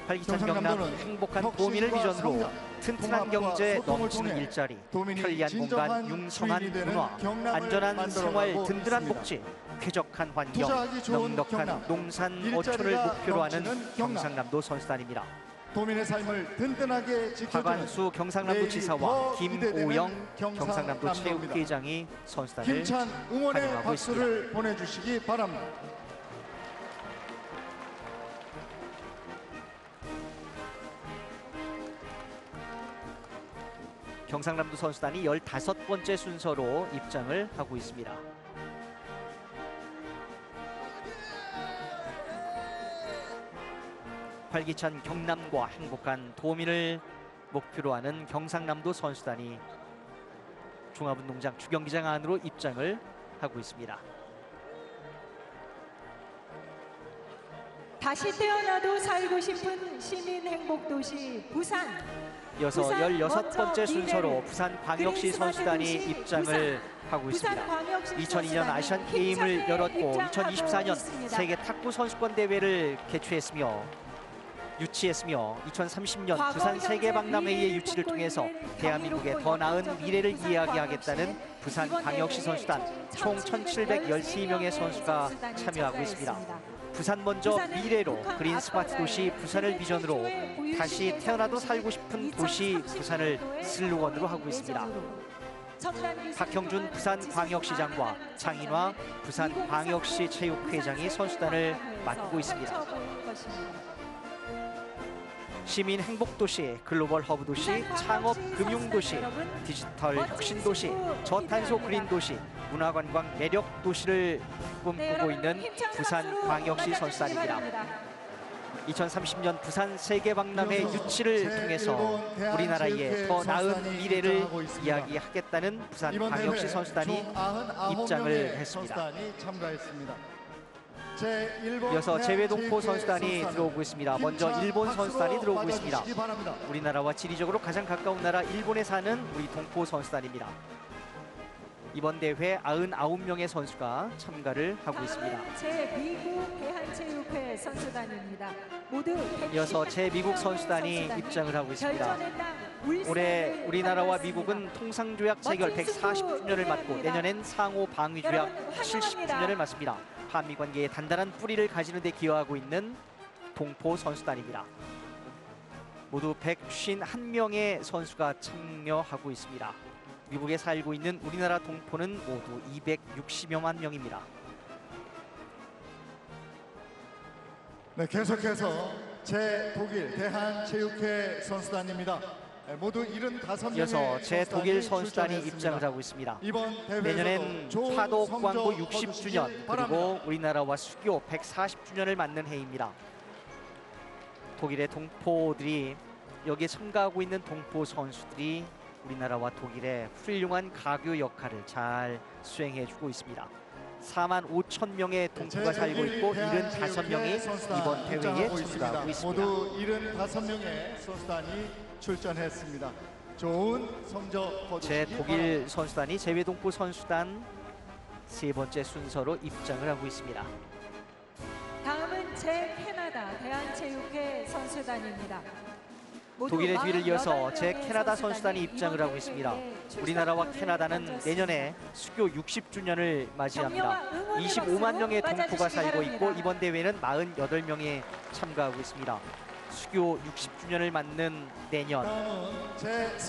활기찬 경남, 행복한 도민을 비전으로 튼튼한 경제, 넘치는 일자리, 편리한 공간, 융성한 문화, 안전한 생활, 든든한 복지, 쾌적한 환경, 넉넉한 농산 어촌을 목표로 하는 경상남도 선수단입니다. 도민의 삶을 든든하게 지켜주는 박완수 경상남도지사와 김오영 경상남도 경상남도입니다. 체육회장이 선수단을 힘찬 응원의 환영하고 있습니다. 박수를 보내주시기 바랍니다. 경상남도 선수단이 15번째 순서로 입장을 하고 있습니다. 활기찬 경남과 행복한 도민을 목표로 하는 경상남도 선수단이 종합운동장 주경기장 안으로 입장을 하고 있습니다. 다시 태어나도 살고 싶은 시민 행복도시 부산. 이어서 부산 16번째 먼저 순서로 미래를 부산-광역시 그린 선수단이 스마트 도시 입장을 하고 있습니다. 2002년 아시안 게임을 열었고 2024년 세계 탁구 선수권 대회를 개최했으며 유치했으며 2030년 부산 세계박람회의 유치를 통해서 대한민국의 더 나은 미래를 이야기하겠다는 부산광역시 선수단 총 1,713명의 선수가 참여하고 있습니다. 부산 먼저 미래로 그린 스마트 도시 부산을 비전으로 다시 태어나도 살고 싶은 도시 부산을 슬로건으로 하고 있습니다. 박형준 부산광역시장과 장인화 부산광역시 체육회장이 선수단을 맡고 있습니다. 시민 행복도시, 글로벌 허브도시, 창업금융도시, 디지털 혁신도시, 저탄소 그린도시, 문화관광 매력도시를 꿈꾸고 있는 부산광역시 선수단입니다. 2030년 부산 세계박람회 유치를 통해서 우리나라의 더 나은 미래를 이야기하겠다는 부산광역시 선수단이 입장을 했습니다. 이어서 제외동포 선수단이 들어오고 있습니다. 먼저 일본 선수단이 들어오고 있습니다. 우리나라와 지리적으로 가장 가까운 나라 일본에 사는 우리 동포 선수단입니다. 이번 대회 99명의 선수가 참가를 하고 있습니다. 제미국 대한체육회 선수단입니다. 모두 이어서 제미국 선수단이 입장을 하고 있습니다. 올해 우리나라와 미국은 통상조약 체결 140주년을 맞고 내년엔 상호 방위조약 70주년을 맞습니다. 한미 관계의 단단한 뿌리를 가지는 데 기여하고 있는 동포 선수단입니다. 모두 151명의 선수가 참여하고 있습니다. 미국에 살고 있는 우리나라 동포는 모두 260여만 명입니다. 네, 계속해서 제독일 대한체육회 선수단입니다. 모두 75명의 이어서 제독일 선수단이 입장을 하고 있습니다. 내년엔 화도 광고 60주년 그리고 우리나라와 수교 140주년을 맞는 해입니다. 독일의 동포들이 여기에 참가하고 있는 동포 선수들이 우리나라와 독일의 훌륭한 가교 역할을 잘 수행해주고 있습니다. 45,000명의 동포가 살고 있고 75명이 이번 대회에 참가하고 있습니다. 모두 75명의 선수단이 출전했습니다. 좋은 성적 거두시기 제독일 바랍니다. 선수단이 제외동포 선수단 세 번째 순서로 입장을 하고 있습니다. 다음은 제캐나다 대한체육회 선수단입니다. 독일의 뒤를 이어서 제캐나다 선수단이 입장을 하고 있습니다. 우리나라와 캐나다는 내년에 수교 60주년을 맞이합니다. 25만 명의 동포가 살고 있고 이번 대회는 48명이 참가하고 있습니다. 수교 60주년을 맞는 내년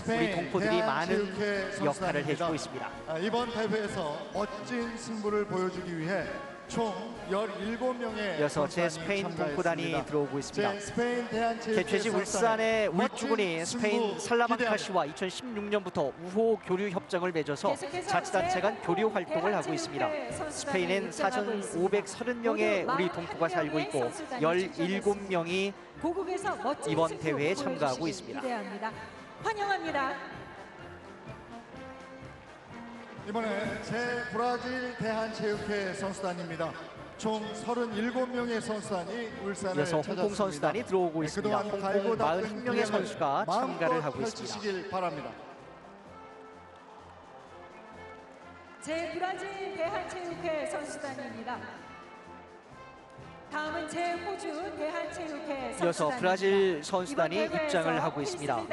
우리 동포들이 많은 역할을 해주고 있습니다. 이번 대회에서 멋진 승부를 보여주기 위해 총 17명의 이어서 제스페인 동포단이 들어오고 있습니다. 대체지 개최지 울산의 울주군이 스페인 살라만카시와 2016년부터 우호 교류 협정을 맺어서 자치단체 간 교류 활동을 하고 있습니다. 스페인엔 4,530명의 우리 동포가 살고 있고 17명이 이번 대회에 참가하고 있습니다. 환영합니다. 이번에 제브라질 대한체육회 선수단입니다. 총 37명의 선수단이 울산을 이어서 찾았습니다. 홍콩 선수단이 들어오고 있습니다. 홍콩 41명의 선수가 참가를 하고 있습니다. 바랍니다. 제브라질 대한체육회 선수단입니다. 다음은 제호주 대한체육회 선수단입니다. 이어서 브라질 선수단이 입장을 하고 있습니다.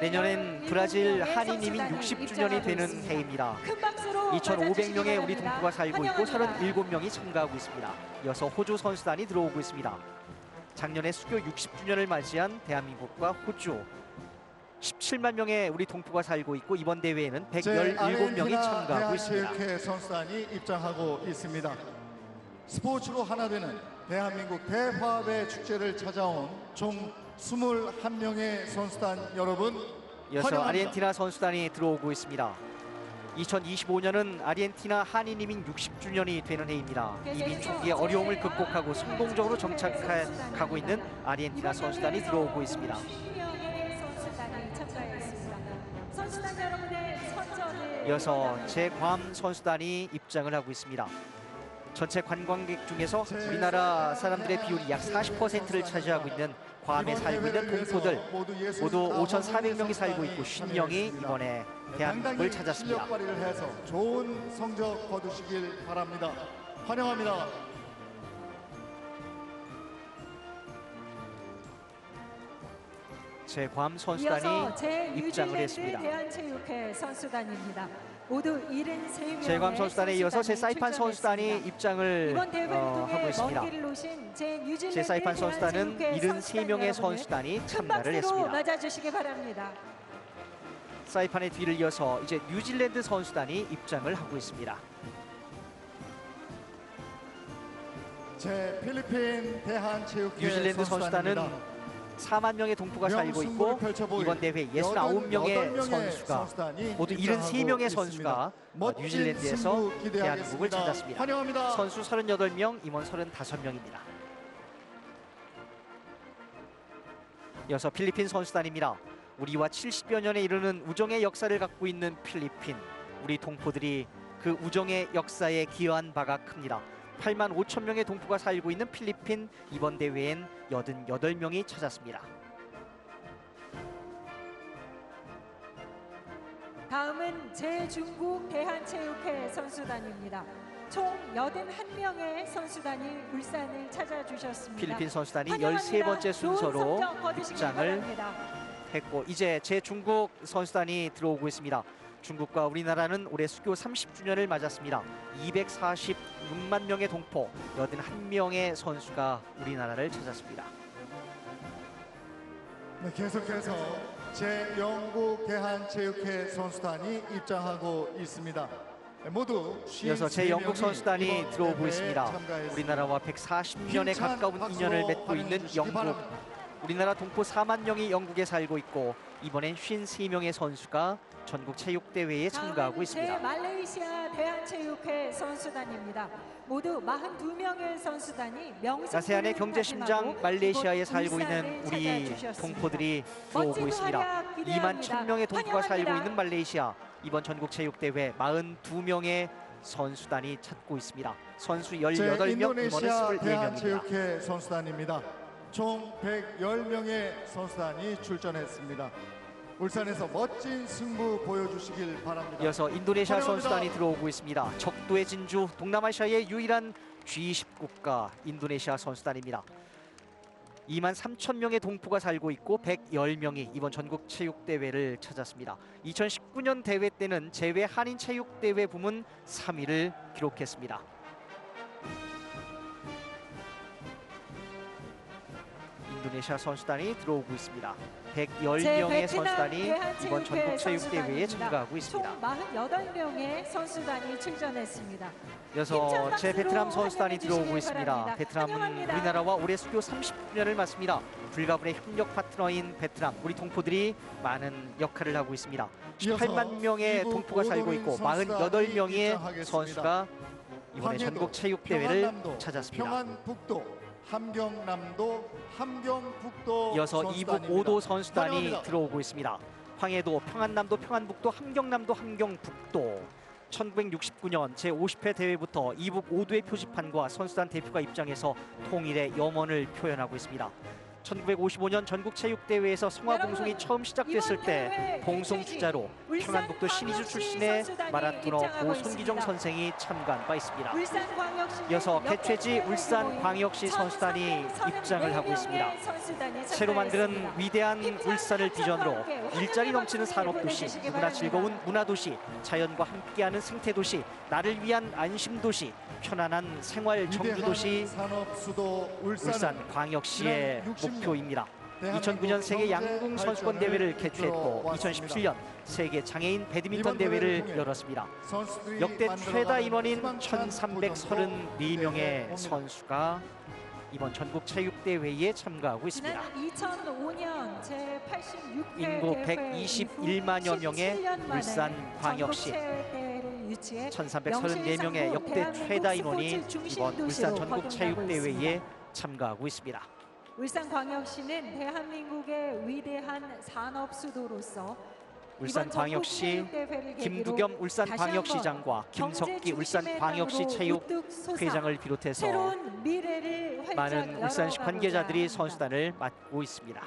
내년엔 브라질 한인이민 60주년이 되는 해입니다. 2,500명의 우리 동포가 살고 있고 37명이 참가하고 있습니다. 이어서 호주 선수단이 들어오고 있습니다. 작년에 수교 60주년을 맞이한 대한민국과 호주 17만 명의 우리 동포가 살고 있고 이번 대회에는 117명이 참가하고 있습니다. 대한체육회 선수단이 입장하고 있습니다. 스포츠로 하나 되는 대한민국 대화합의 축제를 찾아온 총 21명의 선수단 여러분 이어서 환영합니다. 아르헨티나 선수단이 들어오고 있습니다. 2025년은 아르헨티나 한인이민 60주년이 되는 해입니다. 이민 초기의 어려움을 극복하고 성공적으로 정착하고 있는 아르헨티나 선수단이 들어오고 있습니다. 이어서 제괌 선수단이 입장을 하고 있습니다. 전체 관광객 중에서 우리나라 사람들의 비율이 약 40%를 차지하고 있는 괌에 살고 있는 동포들 모두 5,400명이 살고 있고 50명이 이번에 대한민국을 찾았습니다. 실력발휘를 해서 좋은 성적 거두시길 바랍니다. 환영합니다. 제괌 선수단이 입장을 했습니다. 대한체육회 선수단입니다. 모두 73명의 제괌 선수단에 이어서 제사이판 선수단이 입장을 하고 있습니다. 제사이판 선수단은 73명의 선수단이 참가를 했습니다. 맞아주시기 바랍니다. 사이판의 뒤를 이어서 이제 뉴질랜드 선수단이 입장을 하고 있습니다. 제 필리핀 대한체육회 뉴질랜드 선수단은 선수단입니다. 4만 명의 동포가 살고 있고 명승부를 펼쳐보일 이번 대회 69명의 88명의 선수가 선수단이 모두 입장하고 73명의 있습니다. 선수가 멋진 뉴질랜드에서 승부 대한민국을 기대하겠습니다. 찾았습니다. 환영합니다. 선수 38명, 임원 35명입니다. 이어서 필리핀 선수단입니다. 우리와 70여 년에 이르는 우정의 역사를 갖고 있는 필리핀. 우리 동포들이 그 우정의 역사에 기여한 바가 큽니다. 8만 5천 명의 동포가 살고 있는 필리핀, 이번 대회엔 88명이 찾았습니다. 다음은 제중국 대한체육회 선수단입니다. 총 81명의 선수단이 울산을 찾아주셨습니다. 필리핀 선수단이 환영합니다. 13번째 순서로 좋은 성적 거두시기 입장을 바랍니다. 했고 이제 제중국 선수단이 들어오고 있습니다. 중국과 우리나라는 올해 수교 30주년을 맞았습니다. 246만 명의 동포, 81명의 선수가 우리나라를 찾았습니다. 네, 계속해서 제 영국 대한체육회 선수단이 입장하고 있습니다. 네, 모두 이어서 제 영국 선수단이 이번 들어오고 대회에 있습니다. 참가했습니다. 우리나라와 140년에 힘찬 가까운 박수로 인연을 맺고 있는 환영해 주시기 영국. 바랍니다. 우리나라 동포 4만 명이 영국에 살고 있고 이번엔 53명의 선수가 전국 체육대회에 참가하고 있습니다. 말레이시아 대한체육회 선수단입니다. 모두 42명의 선수단이 명승부를 아세안의 경제 심장 다짐하고 말레이시아에 이곳 살고 있는 울산을 우리 찾아주셨습니다. 동포들이 들어오고 멋진 있습니다. 활약 2만 기대합니다. 1,000명의 동포가 살고 환영합니다. 있는 말레이시아. 이번 전국 체육대회 42명의 선수단이 찾고 있습니다. 선수 18명, 임원은 인도네시아 24명입니다. 대한체육회 선수단입니다. 총 110명의 선수단이 출전했습니다. 울산에서 멋진 승부 보여주시길 바랍니다. 이어서 인도네시아 환영합니다. 선수단이 들어오고 있습니다. 적도의 진주, 동남아시아의 유일한 G20 국가 인도네시아 선수단입니다. 2만 3천 명의 동포가 살고 있고 110명이 이번 전국 체육대회를 찾았습니다. 2019년 대회 때는 제외 한인 체육대회 부문 3위를 기록했습니다. 인도네시아 선수단이 들어오고 있습니다. 110명의 선수단이 이번 전국 체육대회에 참가하고 있습니다. 총 48명의 선수단이 출전했습니다. 이어서 제 베트남 선수단이 들어오고 있습니다. 베트남은 환영합니다. 우리나라와 올해 수교 30주년을 맞습니다. 불가분의 협력 파트너인 베트남, 우리 동포들이 많은 역할을 하고 있습니다. 18만 명의 이부 동포가 살고 있고 오도민 선수단이 48명의 입장하겠습니다. 선수가 이번에 황해도, 전국 체육대회를 평안남도, 찾았습니다. 평안북도, 함경남도, 함경북도 이어서 이북 선수단입니다. 5도 선수단이 환영합니다. 들어오고 있습니다. 황해도, 평안남도, 평안북도, 함경남도, 함경북도. 1969년 제50회 대회부터 이북 5도의 표지판과 선수단 대표가 입장해서 통일의 염원을 표현하고 있습니다. 1955년 전국체육대회에서 성화봉송이 여러분, 처음 시작됐을 이번 때 대회 봉송 개최지 주자로 울산 평안북도 신의주 광역시 출신의 선수단이 마라토너 입장하고 고손기정 있습니다. 선생이 참가한 바 있습니다. 울산광역시 이어서 개최지 울산광역시 선수단이 입장을 하고 있습니다. 새로 만드는 위대한 울산을 비전으로 일자리 넘치는 산업도시, 누구나 즐거운 문화도시, 자연과 함께하는 생태도시, 나를 위한 안심도시, 편안한 생활 정주도시 산업 수도 울산광역시의 목표입니다. 2009년 세계 양궁 선수권 대회를 개최했고 2017년 세계 장애인 배드민턴 대회를 열었습니다. 역대 최다 인원인 1,334명의 선수가 이번 전국 체육대회에 참가하고 있습니다. 지난 2005년 제86회 인구 121만여 명의 울산광역시 1,334명의 역대 최다 인원이 이번 울산 전국 체육대회에 참가하고 있습니다. 울산광역시는 대한민국의 위대한 산업 수도로서 울산광역시 김두겸 울산광역시장과 김석기 울산광역시 체육회장을 비롯해서 많은 울산시 관계자들이 선수단을 맡고 있습니다.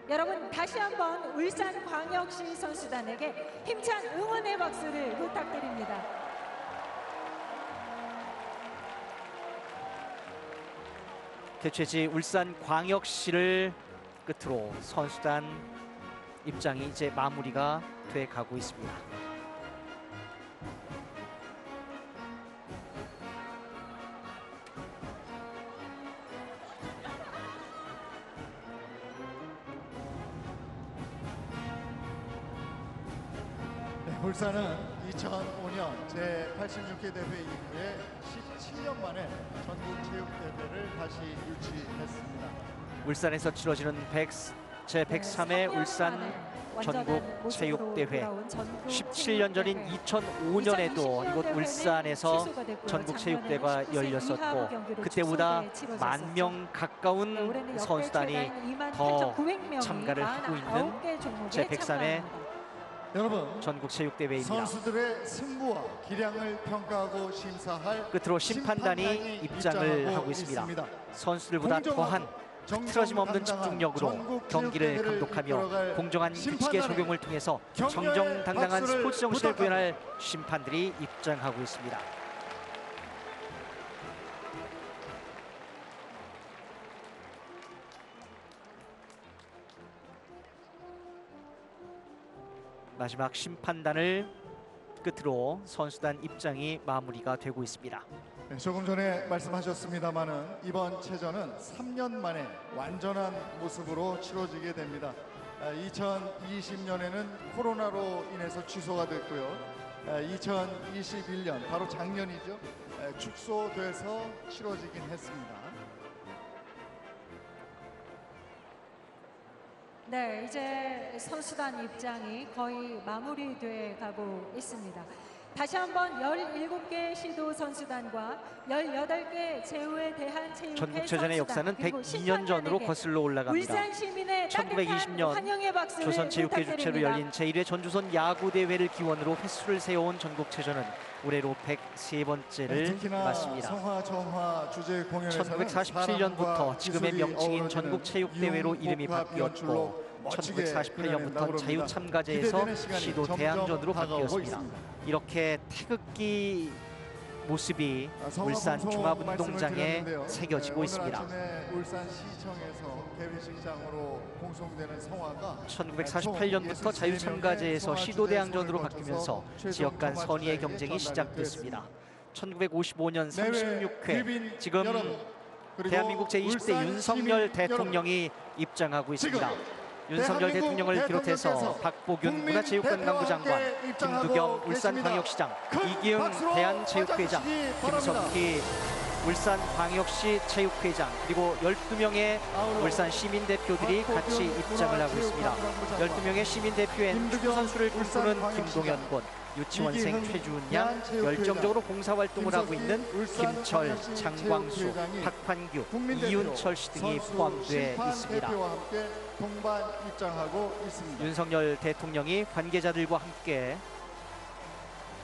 여러분 다시 한번 울산광역시 선수단에게 힘찬 응원의 박수를 부탁드립니다. 개최지 울산광역시를 끝으로 선수단 입장이 이제 마무리가 돼 가고 있습니다. 네, 울산은 2005년 제86회 대회 이후에 17년 만에 전국 체육대회를 다시 유치했습니다. 울산에서 치러지는 제 103회 울산 전국 체육대회. 17년 전인 2005년에도 이곳 울산에서 전국 체육대회가 열렸었고 그때보다 10,000명 가까운 선수단이 더 참가를 하고 있는 제 103회 여러분, 전국 체육대회입니다. 선수들의 승부와 기량을 평가하고 심사할 끝으로 심판단이 입장을 하고 있습니다. 선수들보다 더한 틀어짐 없는 집중력으로 경기를 감독하며 공정한 규칙의 적용을 통해서 정정당당한 스포츠 정신을 구현할 심판들이 입장하고 있습니다. 마지막 심판단을 끝으로 선수단 입장이 마무리가 되고 있습니다. 네, 조금 전에 말씀하셨습니다마는 이번 체전은 3년 만에 완전한 모습으로 치러지게 됩니다. 2020년에는 코로나로 인해서 취소가 됐고요. 2021년 바로 작년이죠. 축소돼서 치러지긴 했습니다. 네, 이제 선수단 입장이 거의 마무리돼 가고 있습니다. 다시 한번 17개 시도 선수단과 18개 제후에 대한 체육회 전국체전의 역사는 102년 전으로 거슬러 올라갑니다. 1920년 조선체육회 주최로 열린 제1회 전주선 야구대회를 기원으로 횟수를 세워온 전국체전은 올해로 103번째를 맞습니다. 1947년부터 지금의 명칭인 전국체육대회로 이름이 바뀌었고 1948년부터 자유참가제에서 시도 대항전으로 바뀌었습니다. 이렇게 태극기 모습이 울산 종합운동장에 새겨지고 있습니다. 울산시청에서 개회식장으로 공송되는 성화가 1948년부터 자유참가제에서 시도 대항전으로 바뀌면서 지역 간 선의의 경쟁이 시작됐습니다. 1955년 36회 지금 대한민국 제20대 윤석열 대통령이 입장하고 있습니다. 윤석열 대통령을 비롯해서 박보균 문화체육관광부 장관, 김두겸 울산광역시장, 이기흥 대한체육회장, 김석희 울산광역시 체육회장 그리고 12명의 울산 시민대표들이 같이 입장을 하고 있습니다. 12명의 시민대표엔 축구선수를 꿈꾸는 김동현 군, 유치원생 최주은 양, 열정적으로 봉사활동을 하고 있는 김철, 장광수, 박환규, 이윤철 씨 등이 포함되어 있습니다. 동반 입장하고 있습니다. 윤석열 대통령이 관계자들과 함께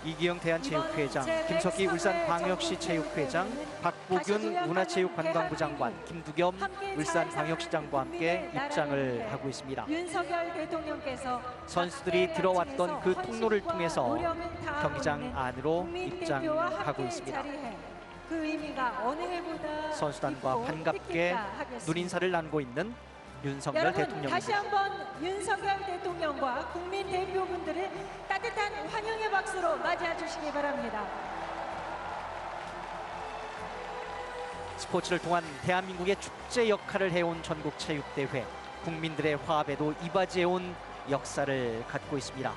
이기영 대한체육회장, 김석희 울산광역시 체육회장, 박보균 문화체육관광부 장관, 김두겸 울산광역시장과 함께 입장을 하고 있습니다. 윤석열 대통령께서 선수들이 들어왔던 그 통로를 통해서 경기장 안으로 입장하고 있습니다. 그 의미가 어느 해보다 선수단과 반갑게 눈인사를 나누고 있는 윤석열 여러분, 대통령입니다. 다시 한번 윤석열 대통령과 국민 대표분들을 따뜻한 환영의 박수로 맞이해 주시기 바랍니다. 스포츠를 통한 대한민국의 축제 역할을 해온 전국체육대회, 국민들의 화합에도 이바지해온 역사를 갖고 있습니다.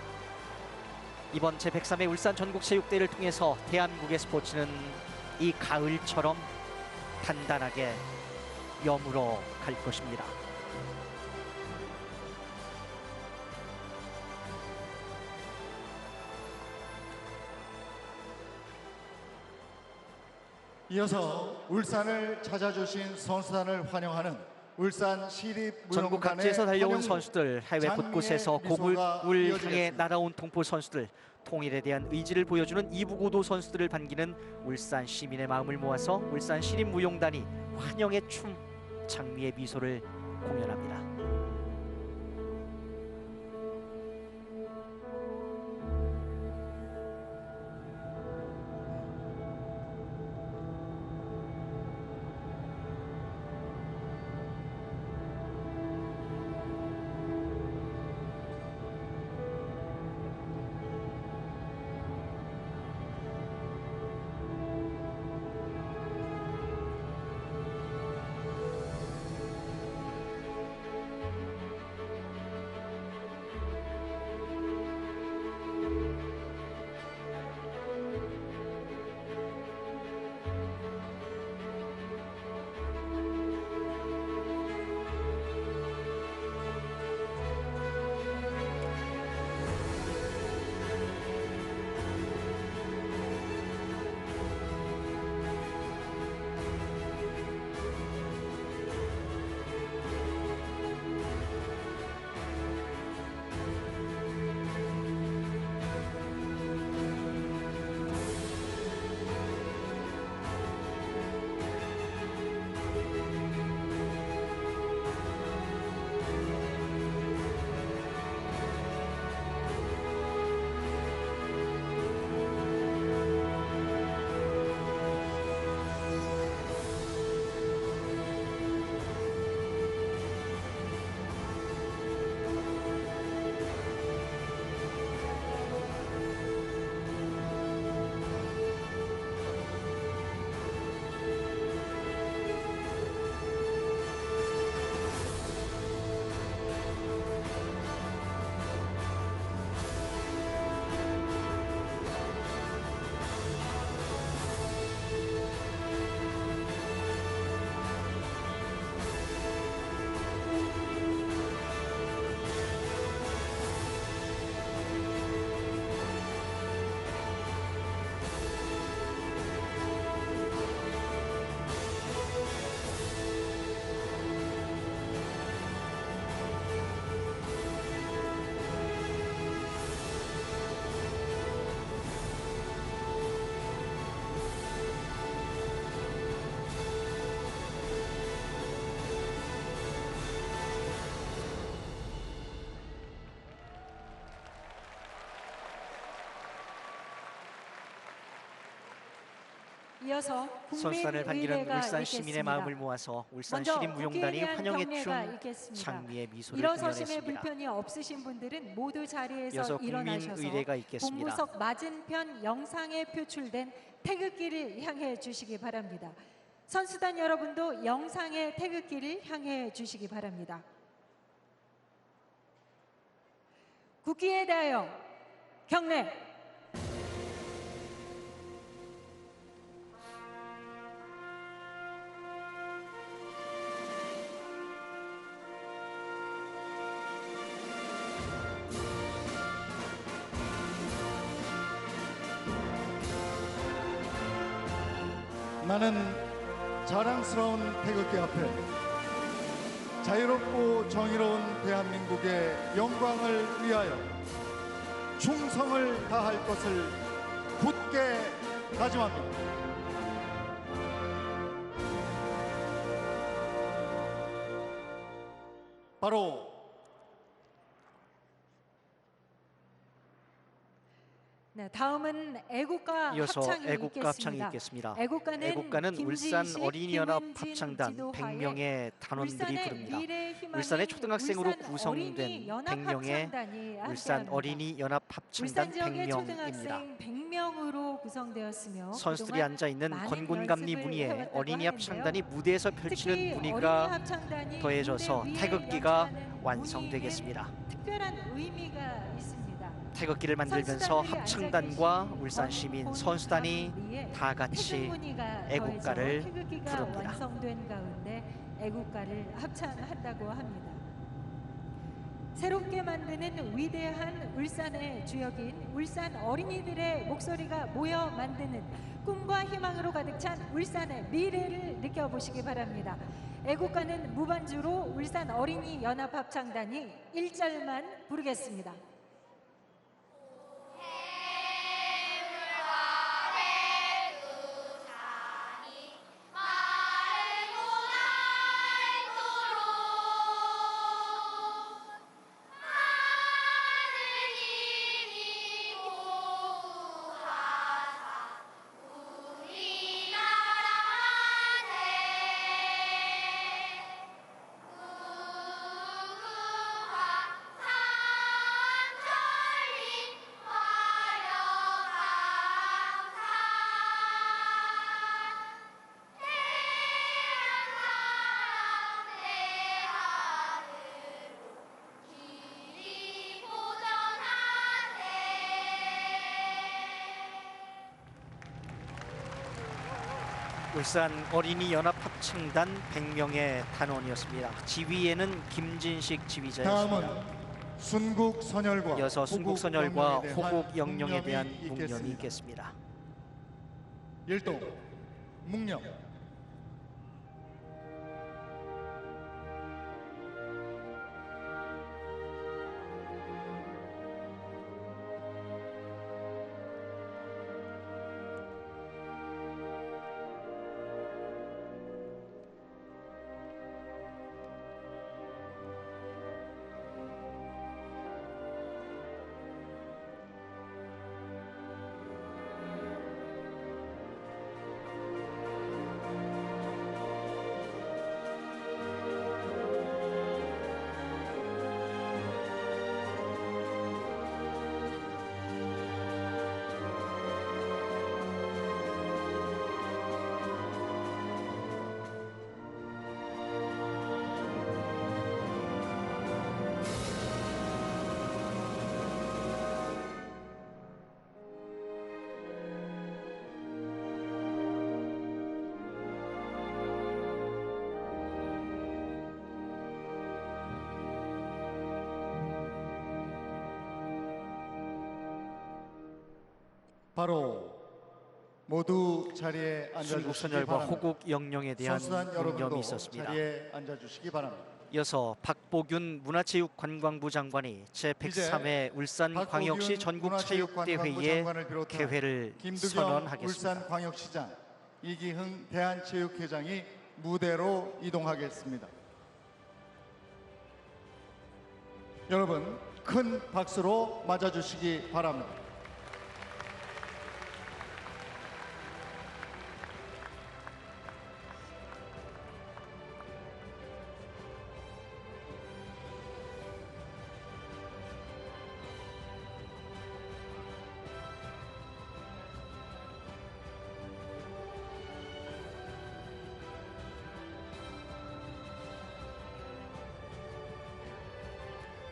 이번 제103회 울산 전국체육대회를 통해서 대한민국의 스포츠는 이 가을처럼 단단하게 여물어 갈 것입니다. 이어서 울산을 찾아주신 선수단을 환영하는 울산 시립무용단의 전국 각지에서 달려온 환영 선수들, 해외 곳곳에서 곡을 향해 날아온 동포 선수들, 통일에 대한 의지를 보여주는 이부고도 선수들을 반기는 울산 시민의 마음을 모아서 울산 시립무용단이 환영의 춤, 장미의 미소를 공연합니다. 이어서 선수단을 반기는 국민의례가 울산 시민의 있겠습니다. 마음을 모아서 울산 먼저 시립무용단이 국기에 대한 환영의 경례가 춤 있겠습니다. 장미의 미소를 일어서심에 표현했습니다. 불편이 없으신 분들은 모두 자리에서 이어서 일어나셔서 국민의례가 있겠습니다. 본부석 맞은편 영상에 표출된 태극기를 향해 주시기 바랍니다. 선수단 여러분도 영상의 태극기를 향해 주시기 바랍니다. 국기에 대하여 경례. 나는 자랑스러운 태극기 앞에 자유롭고 정의로운 대한민국의 영광을 위하여 충성을 다할 것을 굳게 다짐합니다. 바로 네, 다음은 애국가 이어서 합창이 애국가 합창이 있겠습니다. 있겠습니다. 애국가는 울산 어린이연합 합창단 100명의 단원들이 부릅니다. 울산의 초등학생으로 구성된 100명의 울산 어린이연합 합창단 울산 지역의 100명입니다. 초등학생 100명으로 구성되었으며 선수들이 그동안 앉아있는 많은 건곤감리 연습을 무늬에 해왔다고 어린이 하는데요. 합창단이 무대에서 펼치는 특히 무늬가 어린이 합창단이 더해져서 무대 위에 태극기가 연주하는 완성되겠습니다. 무늬에는 특별한 의미가 있습니다. 태극기를 만들면서 합창단과 울산 시민 선수단이 다 같이 애국가를 부릅니다. 완성된 가운데 애국가를 합창한다고 합니다. 새롭게 만드는 위대한 울산의 주역인 울산 어린이들의 목소리가 모여 만드는 꿈과 희망으로 가득 찬 울산의 미래를 느껴보시기 바랍니다. 애국가는 무반주로 울산 어린이 연합 합창단이 1절만 부르겠습니다. 울산 어린이 연합 합창단 100명의 단원이었습니다. 지휘에는 김진식 지휘자였습니다. 다음은 순국 선열과 이어서 순국 선열과 호국 영령에 묵념이 대한 묵념이 있겠습니다. 있겠습니다. 일동 묵념. 바로 모두 자리에 앉아주시기 순국 선열과 바랍니다. 호국 영령에 대한 선수단 묵념이 여러분도 있었습니다. 자리에 앉아주시기 바랍니다. 이어서 박보균 문화체육관광부 장관이 제103회 울산광역시 전국체육대회의 개회를 김두경 선언하겠습니다. 울산광역시장, 이기흥 대한체육회장이 무대로 이동하겠습니다. 여러분 큰 박수로 맞아주시기 바랍니다.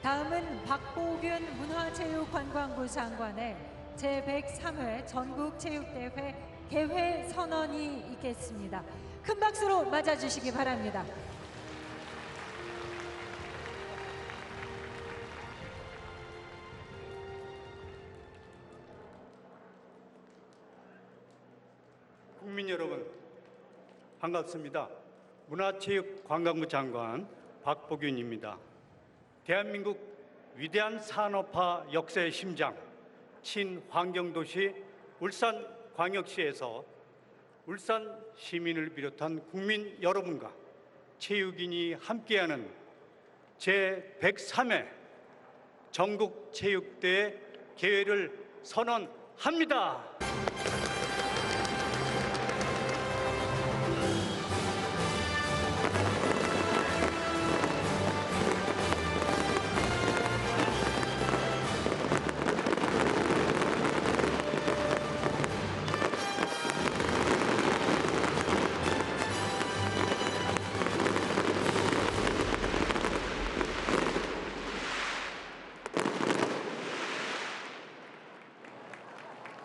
다음은 박보균 문화체육관광부 장관의 제103회 전국체육대회 개회 선언이 있겠습니다. 큰 박수로 맞아주시기 바랍니다. 국민 여러분, 반갑습니다. 문화체육관광부 장관 박보균입니다. 대한민국 위대한 산업화 역사의 심장, 친환경도시 울산광역시에서 울산 시민을 비롯한 국민 여러분과 체육인이 함께하는 제103회 전국체육대회 개회를 선언합니다.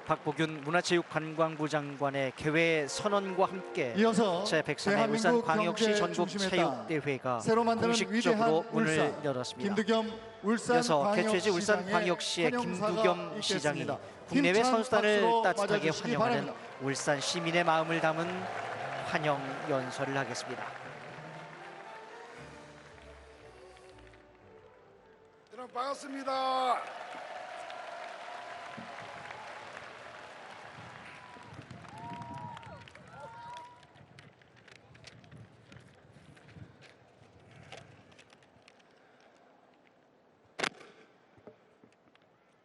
박보균 문화체육관광부 장관의 개회 선언과 함께 이어서 제103회 울산광역시 전국체육대회가 새로 만드는 공식적으로 위대한 문을 울산, 열었습니다. 김두겸 이어서 개최지 울산광역시의 김두겸 시장이 국내외 선수단을 따뜻하게 환영하는 울산 시민의 마음을 담은 환영 연설을 하겠습니다. 여러분 반갑습니다.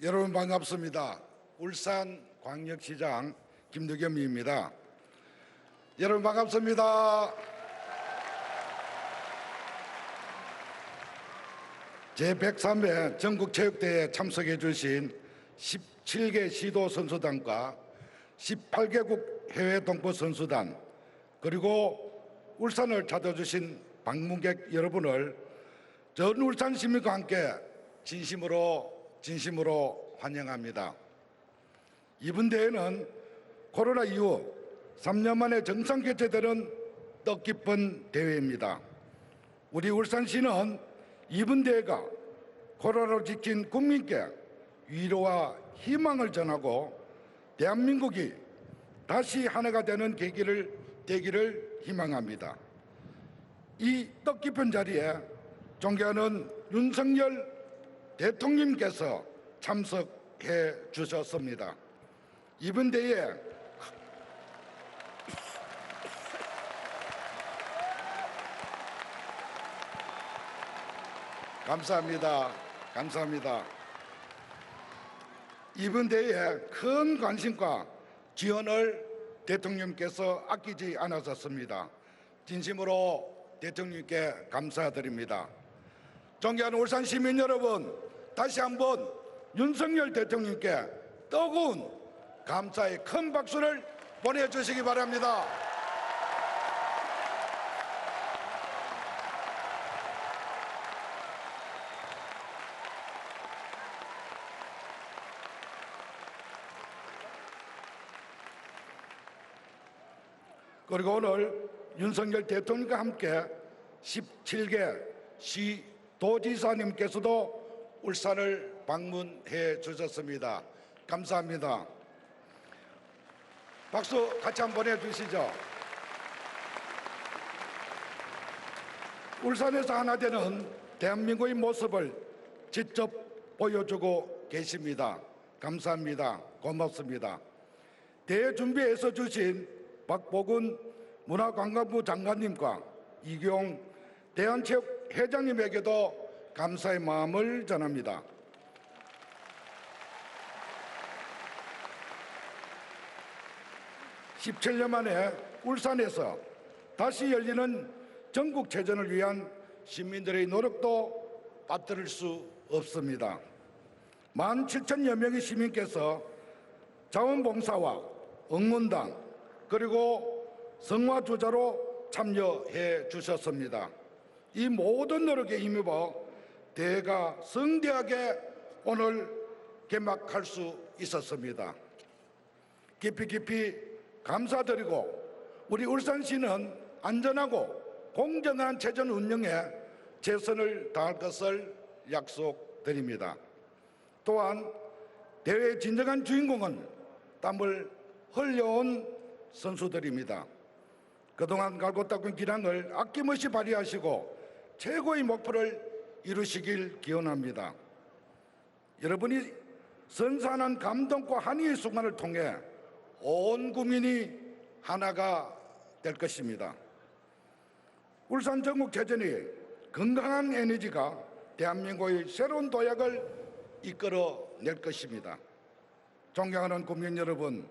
여러분 반갑습니다. 울산광역시장 김두겸입니다. 여러분 반갑습니다. 제103회 전국체육대회에 참석해 주신 17개 시도 선수단과 18개국 해외 동포 선수단 그리고 울산을 찾아주신 방문객 여러분을 전 울산 시민과 함께 진심으로 환영합니다. 이번 대회는 코로나 이후 3년 만에 정상 개최되는 뜻깊은 대회입니다. 우리 울산시는 이번 대회가 코로나로 지친 국민께 위로와 희망을 전하고 대한민국이 다시 한 해가 되는 계기를 되기를 희망합니다. 이 뜻깊은 자리에 존경하는 윤석열 대통령님께서 참석해 주셨습니다. 이번 대회에 감사합니다. 이번 대회에 큰 관심과 지원을 대통령께서 아끼지 않으셨습니다. 진심으로 대통령께 감사드립니다. 존경하는 울산 시민 여러분, 다시 한번 윤석열 대통령께 뜨거운 감사의 큰 박수를 보내주시기 바랍니다. 그리고 오늘 윤석열 대통령과 함께 17개 시도지사님께서도 울산을 방문해 주셨습니다. 감사합니다. 박수 같이 한번 보내주시죠. 울산에서 하나 되는 대한민국의 모습을 직접 보여주고 계십니다. 감사합니다. 고맙습니다. 대회 준비해서 주신 박보균 문화관광부 장관님과 이경 대한체육회장님에게도 감사의 마음을 전합니다. 17년 만에 울산에서 다시 열리는 전국체전을 위한 시민들의 노력도 빠뜨릴 수 없습니다. 17,000여 명의 시민께서 자원봉사와 응원단 그리고 성화주자로 참여해 주셨습니다. 이 모든 노력에 힘입어 대회가 성대하게 오늘 개막할 수 있었습니다. 깊이 감사드리고 우리 울산시는 안전하고 공정한 체전 운영에 최선을 다할 것을 약속드립니다. 또한 대회의 진정한 주인공은 땀을 흘려온 선수들입니다. 그동안 갈고 닦은 기량을 아낌없이 발휘하시고 최고의 목표를 이루시길 기원합니다. 여러분이 선산한 감동과 한의의 순간을 통해 온 국민이 하나가 될 것입니다. 울산 전국체전이 건강한 에너지가 대한민국의 새로운 도약을 이끌어낼 것입니다. 존경하는 국민 여러분,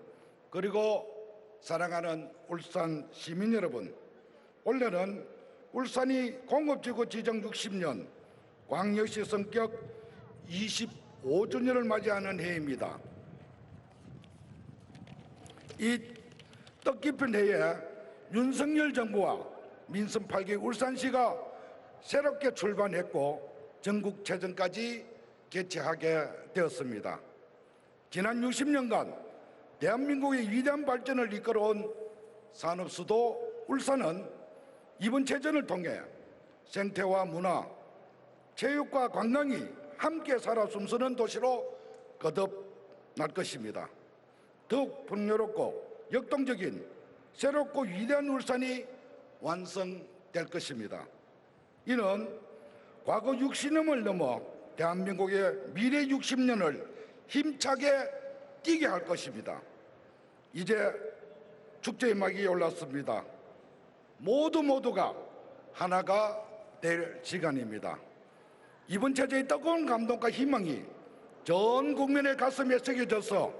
그리고 사랑하는 울산 시민 여러분, 올해는 울산이 공업지구 지정 60년, 광역시 성격 25주년을 맞이하는 해입니다. 이 뜻깊은 해에 윤석열 정부와 민선 8기 울산시가 새롭게 출발했고 전국체전까지 개최하게 되었습니다. 지난 60년간 대한민국의 위대한 발전을 이끌어온 산업수도 울산은 이번 체전을 통해 생태와 문화, 체육과 관광이 함께 살아 숨쉬는 도시로 거듭날 것입니다. 더욱 풍요롭고 역동적인 새롭고 위대한 울산이 완성될 것입니다. 이는 과거 60년을 넘어 대한민국의 미래 60년을 힘차게 뛰게 할 것입니다. 이제 축제의 막이 올랐습니다. 모두가 하나가 될 시간입니다. 이번 체제의 뜨거운 감동과 희망이 전 국민의 가슴에 새겨져서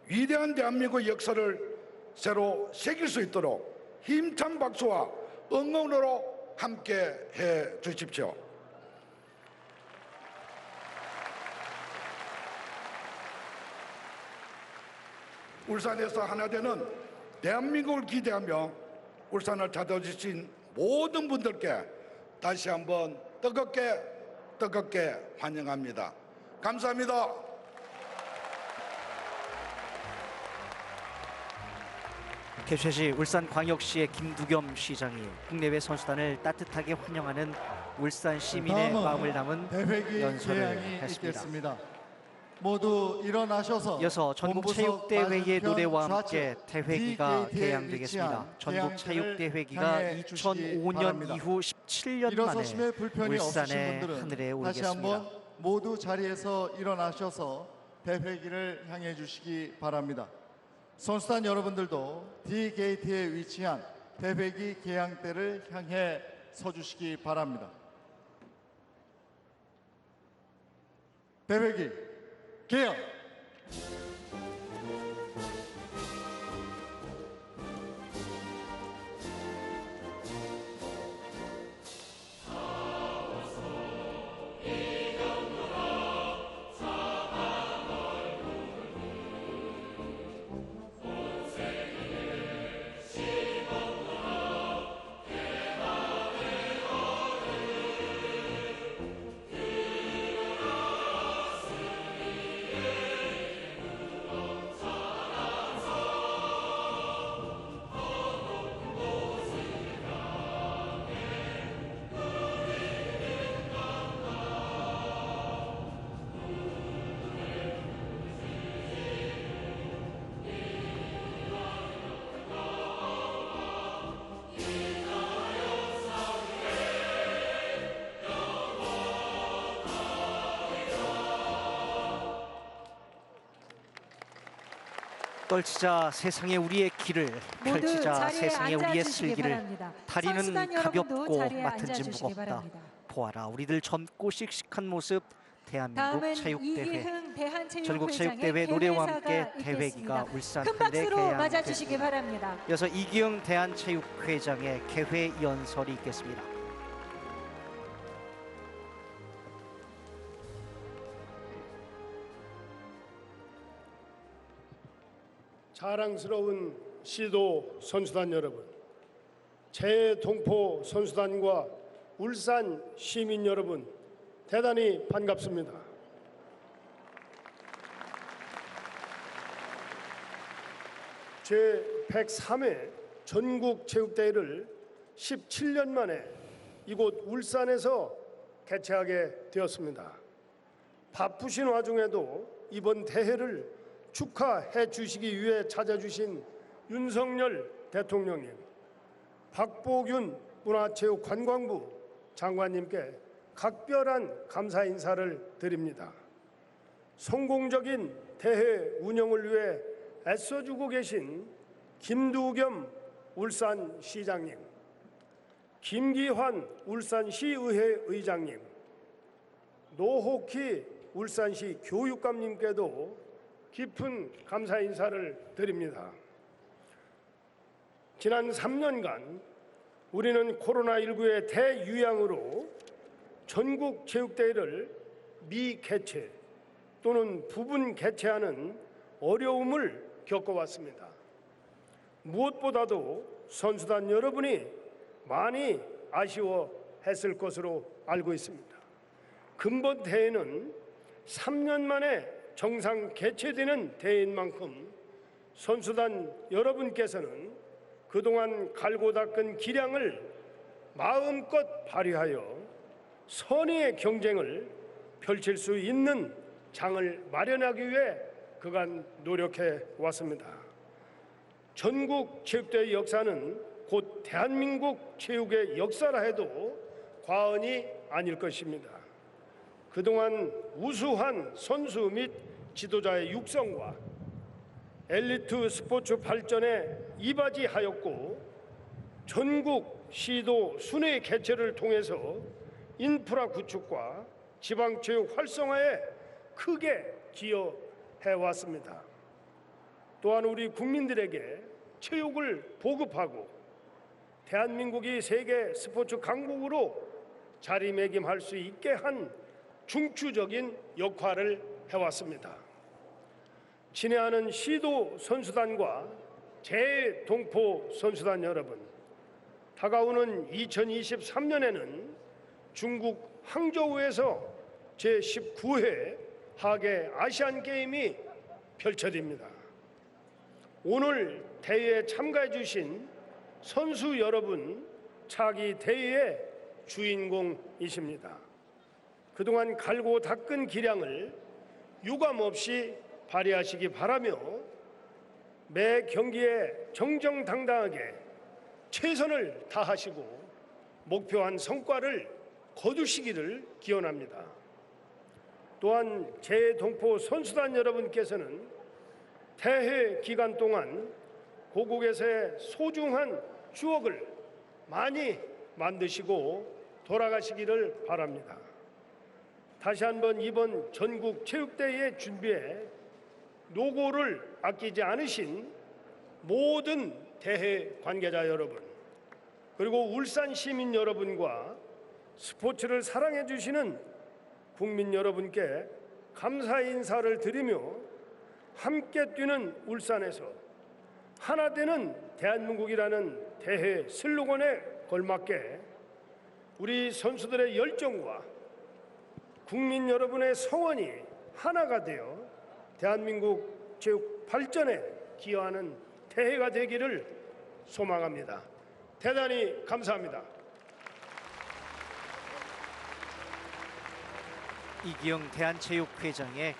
위대한 대한민국의 역사를 새로 새길 수 있도록 힘찬 박수와 응원으로 함께 해 주십시오. 울산에서 하나 되는 대한민국을 기대하며 울산을 찾아주신 모든 분들께 다시 한번 뜨겁게 환영합니다. 감사합니다. 개최시 울산광역시의 김두겸 시장이 국내외 선수단을 따뜻하게 환영하는 울산 시민의 마음을 담은 대회기 연설을 개양이 했습니다. 있겠습니다. 모두 일어나셔서 이어서 전국체육대회의 노래와 함께 대회기가 개양되겠습니다. 전국체육대회기가 2005년 이후 17년 일어서심에 불편이 만에 없으신 울산의 분들은 하늘에 다시 오르겠습니다. 한번 모두 자리에서 일어나셔서 대회기를 향해 주시기 바랍니다. 선수단 여러분들도 D게이트에 위치한 대회기 개양대를 향해 서주시기 바랍니다. 대회기 개양. 떨치자 세상에 우리의 길을, 모두 펼치자 자리에 세상에 우리의 앉아주시기 슬기를. 바랍니다. 다리는 선수단 여러분도 가볍고 자리에 맡은 짐 앉아주시기 무겁다. 바랍니다. 보아라 우리들 젊고 씩씩한 모습. 대한민국 다음은 체육대회, 이기흥 대한체육회장의 전국체육대회 노래와 함께 개회사가 대회기가 있겠습니다. 울산 큰 하늘에 박수로 맞아주시기 개양됐습니다. 바랍니다. 이어서 이기흥 대한체육회장의 개회 연설이 있겠습니다. 자랑스러운 시도 선수단 여러분, 재동포 선수단과 울산 시민 여러분, 대단히 반갑습니다. 제103회 전국체육대회를 17년 만에 이곳 울산에서 개최하게 되었습니다. 바쁘신 와중에도 이번 대회를 축하해 주시기 위해 찾아주신 윤석열 대통령님, 박보균 문화체육관광부 장관님께 각별한 감사 인사를 드립니다. 성공적인 대회 운영을 위해 애써주고 계신 김두겸 울산시장님, 김기환 울산시의회 의장님, 노호키 울산시 교육감님께도 깊은 감사 인사를 드립니다. 지난 3년간 우리는 코로나19의 대유행으로 전국 체육대회를 미개최 또는 부분 개최하는 어려움을 겪어왔습니다. 무엇보다도 선수단 여러분이 많이 아쉬워했을 것으로 알고 있습니다. 근본 대회는 3년 만에 정상 개최되는 대회인 만큼 선수단 여러분께서는 그동안 갈고 닦은 기량을 마음껏 발휘하여 선의의 경쟁을 펼칠 수 있는 장을 마련하기 위해 그간 노력해 왔습니다. 전국 체육대회 역사는 곧 대한민국 체육의 역사라 해도 과언이 아닐 것입니다. 그동안 우수한 선수 및 지도자의 육성과 엘리트 스포츠 발전에 이바지하였고 전국 시도 순회 개최를 통해서 인프라 구축과 지방체육 활성화에 크게 기여해왔습니다. 또한 우리 국민들에게 체육을 보급하고 대한민국이 세계 스포츠 강국으로 자리매김할 수 있게 한 중추적인 역할을 해왔습니다. 친애하는 시도 선수단과 재동포 선수단 여러분, 다가오는 2023년에는 중국 항저우에서 제19회 하계 아시안 게임이 펼쳐집니다. 오늘 대회에 참가해 주신 선수 여러분, 차기 대회의 주인공이십니다. 그동안 갈고 닦은 기량을 유감없이 발휘하시기 바라며 매 경기에 정정당당하게 최선을 다하시고 목표한 성과를 거두시기를 기원합니다. 또한 재동포 선수단 여러분께서는 대회 기간 동안 고국에서의 소중한 추억을 많이 만드시고 돌아가시기를 바랍니다. 다시 한번 이번 전국 체육대회 준비에 노고를 아끼지 않으신 모든 대회 관계자 여러분, 그리고 울산 시민 여러분과 스포츠를 사랑해 주시는 국민 여러분께 감사 인사를 드리며 함께 뛰는 울산에서 하나 되는 대한민국이라는 대회 슬로건에 걸맞게 우리 선수들의 열정과 국민 여러분의 성원이 하나가 되어 대한민국 체육 발전에 기여하는 대회가 되기를 소망합니다. 대단히 감사합니다. 이기영 대한체육회장의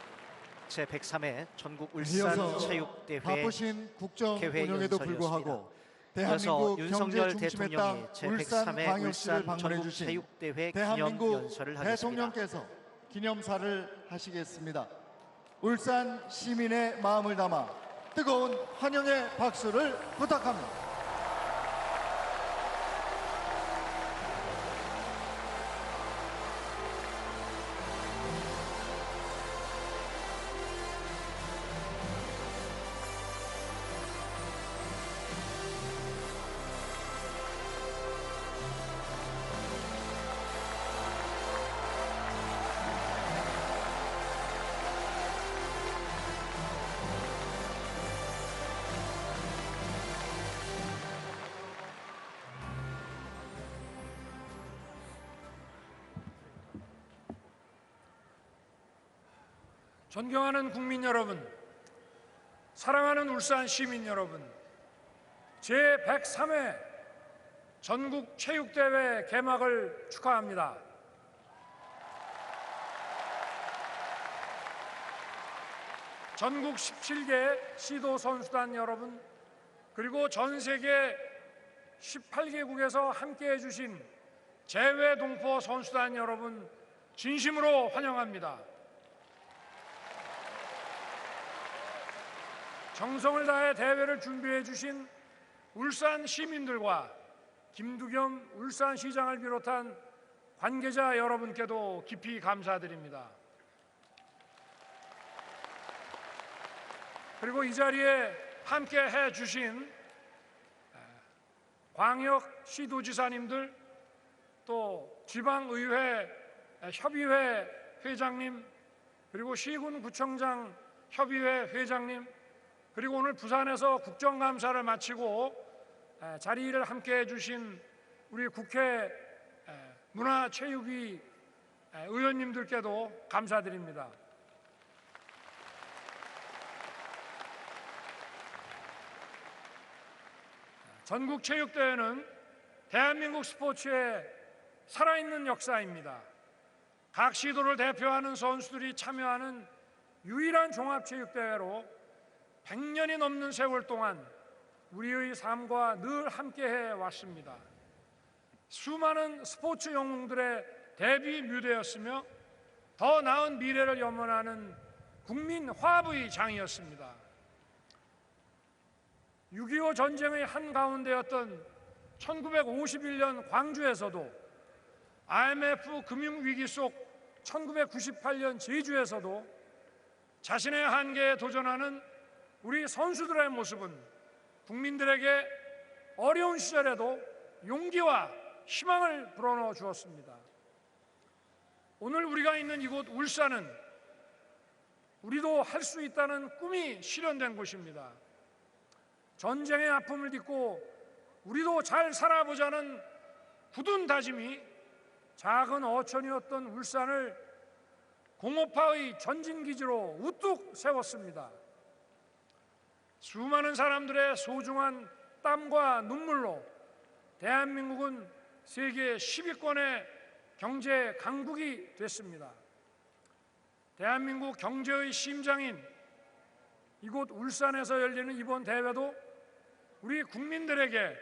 제103회 전국 이어서 울산체육대회 바쁘신 국정 개회 운영에도 연설이었습니다. 불구하고 이어서 대한민국 윤석열 경제 중심의 대통령이 땅 울산 제103회 광역시를 울산 방문해 주신 전국체육대회 대한민국 기념연설을 하겠습니다. 대통령께서 기념사를 하시겠습니다. 울산 시민의 마음을 담아 뜨거운 환영의 박수를 부탁합니다. 존경하는 국민 여러분, 사랑하는 울산 시민 여러분, 제103회 전국 체육대회 개막을 축하합니다. 전국 17개 시도 선수단 여러분, 그리고 전 세계 18개국에서 함께해 주신 재외 동포 선수단 여러분, 진심으로 환영합니다. 정성을 다해 대회를 준비해 주신 울산 시민들과 김두겸 울산시장을 비롯한 관계자 여러분께도 깊이 감사드립니다. 그리고 이 자리에 함께 해 주신 광역 시도지사님들, 또 지방의회 협의회 회장님, 그리고 시군구청장 협의회 회장님, 그리고 오늘 부산에서 국정감사를 마치고 자리를 함께해 주신 우리 국회 문화체육위 의원님들께도 감사드립니다. 전국체육대회는 대한민국 스포츠의 살아있는 역사입니다. 각 시도를 대표하는 선수들이 참여하는 유일한 종합체육대회로 100년이 넘는 세월 동안 우리의 삶과 늘 함께해 왔습니다. 수많은 스포츠 영웅들의 데뷔 뮤대였으며 더 나은 미래를 염원하는 국민 화합의 장이었습니다. 6.25 전쟁의 한가운데였던 1951년 광주에서도, IMF 금융위기 속 1998년 제주에서도 자신의 한계에 도전하는 우리 선수들의 모습은 국민들에게 어려운 시절에도 용기와 희망을 불어넣어 주었습니다. 오늘 우리가 있는 이곳 울산은 우리도 할 수 있다는 꿈이 실현된 곳입니다. 전쟁의 아픔을 딛고 우리도 잘 살아보자는 굳은 다짐이 작은 어촌이었던 울산을 공업화의 전진기지로 우뚝 세웠습니다. 수많은 사람들의 소중한 땀과 눈물로 대한민국은 세계 10위권의 경제 강국이 됐습니다. 대한민국 경제의 심장인 이곳 울산에서 열리는 이번 대회도 우리 국민들에게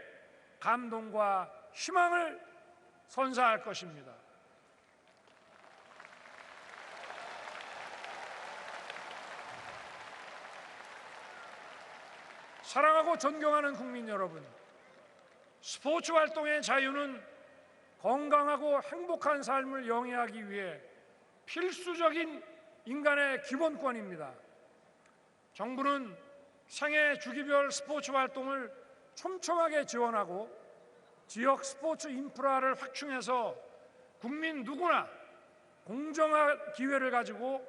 감동과 희망을 선사할 것입니다. 사랑하고 존경하는 국민 여러분, 스포츠 활동의 자유는 건강하고 행복한 삶을 영위하기 위해 필수적인 인간의 기본권입니다. 정부는 생애 주기별 스포츠 활동을 촘촘하게 지원하고 지역 스포츠 인프라를 확충해서 국민 누구나 공정한 기회를 가지고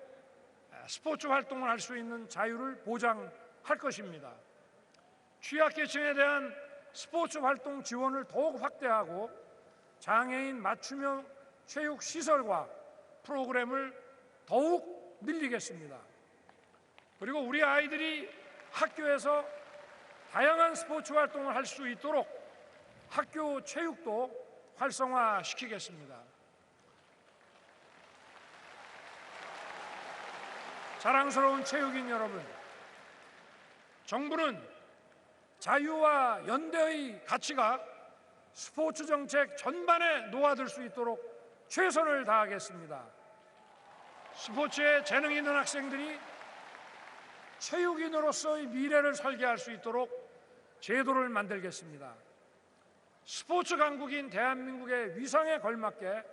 스포츠 활동을 할 수 있는 자유를 보장할 것입니다. 취약계층에 대한 스포츠 활동 지원을 더욱 확대하고 장애인 맞춤형 체육 시설과 프로그램을 더욱 늘리겠습니다. 그리고 우리 아이들이 학교에서 다양한 스포츠 활동을 할 수 있도록 학교 체육도 활성화시키겠습니다. 자랑스러운 체육인 여러분, 정부는 자유와 연대의 가치가 스포츠 정책 전반에 녹아들 수 있도록 최선을 다하겠습니다. 스포츠에 재능 있는 학생들이 체육인으로서의 미래를 설계할 수 있도록 제도를 만들겠습니다. 스포츠 강국인 대한민국의 위상에 걸맞게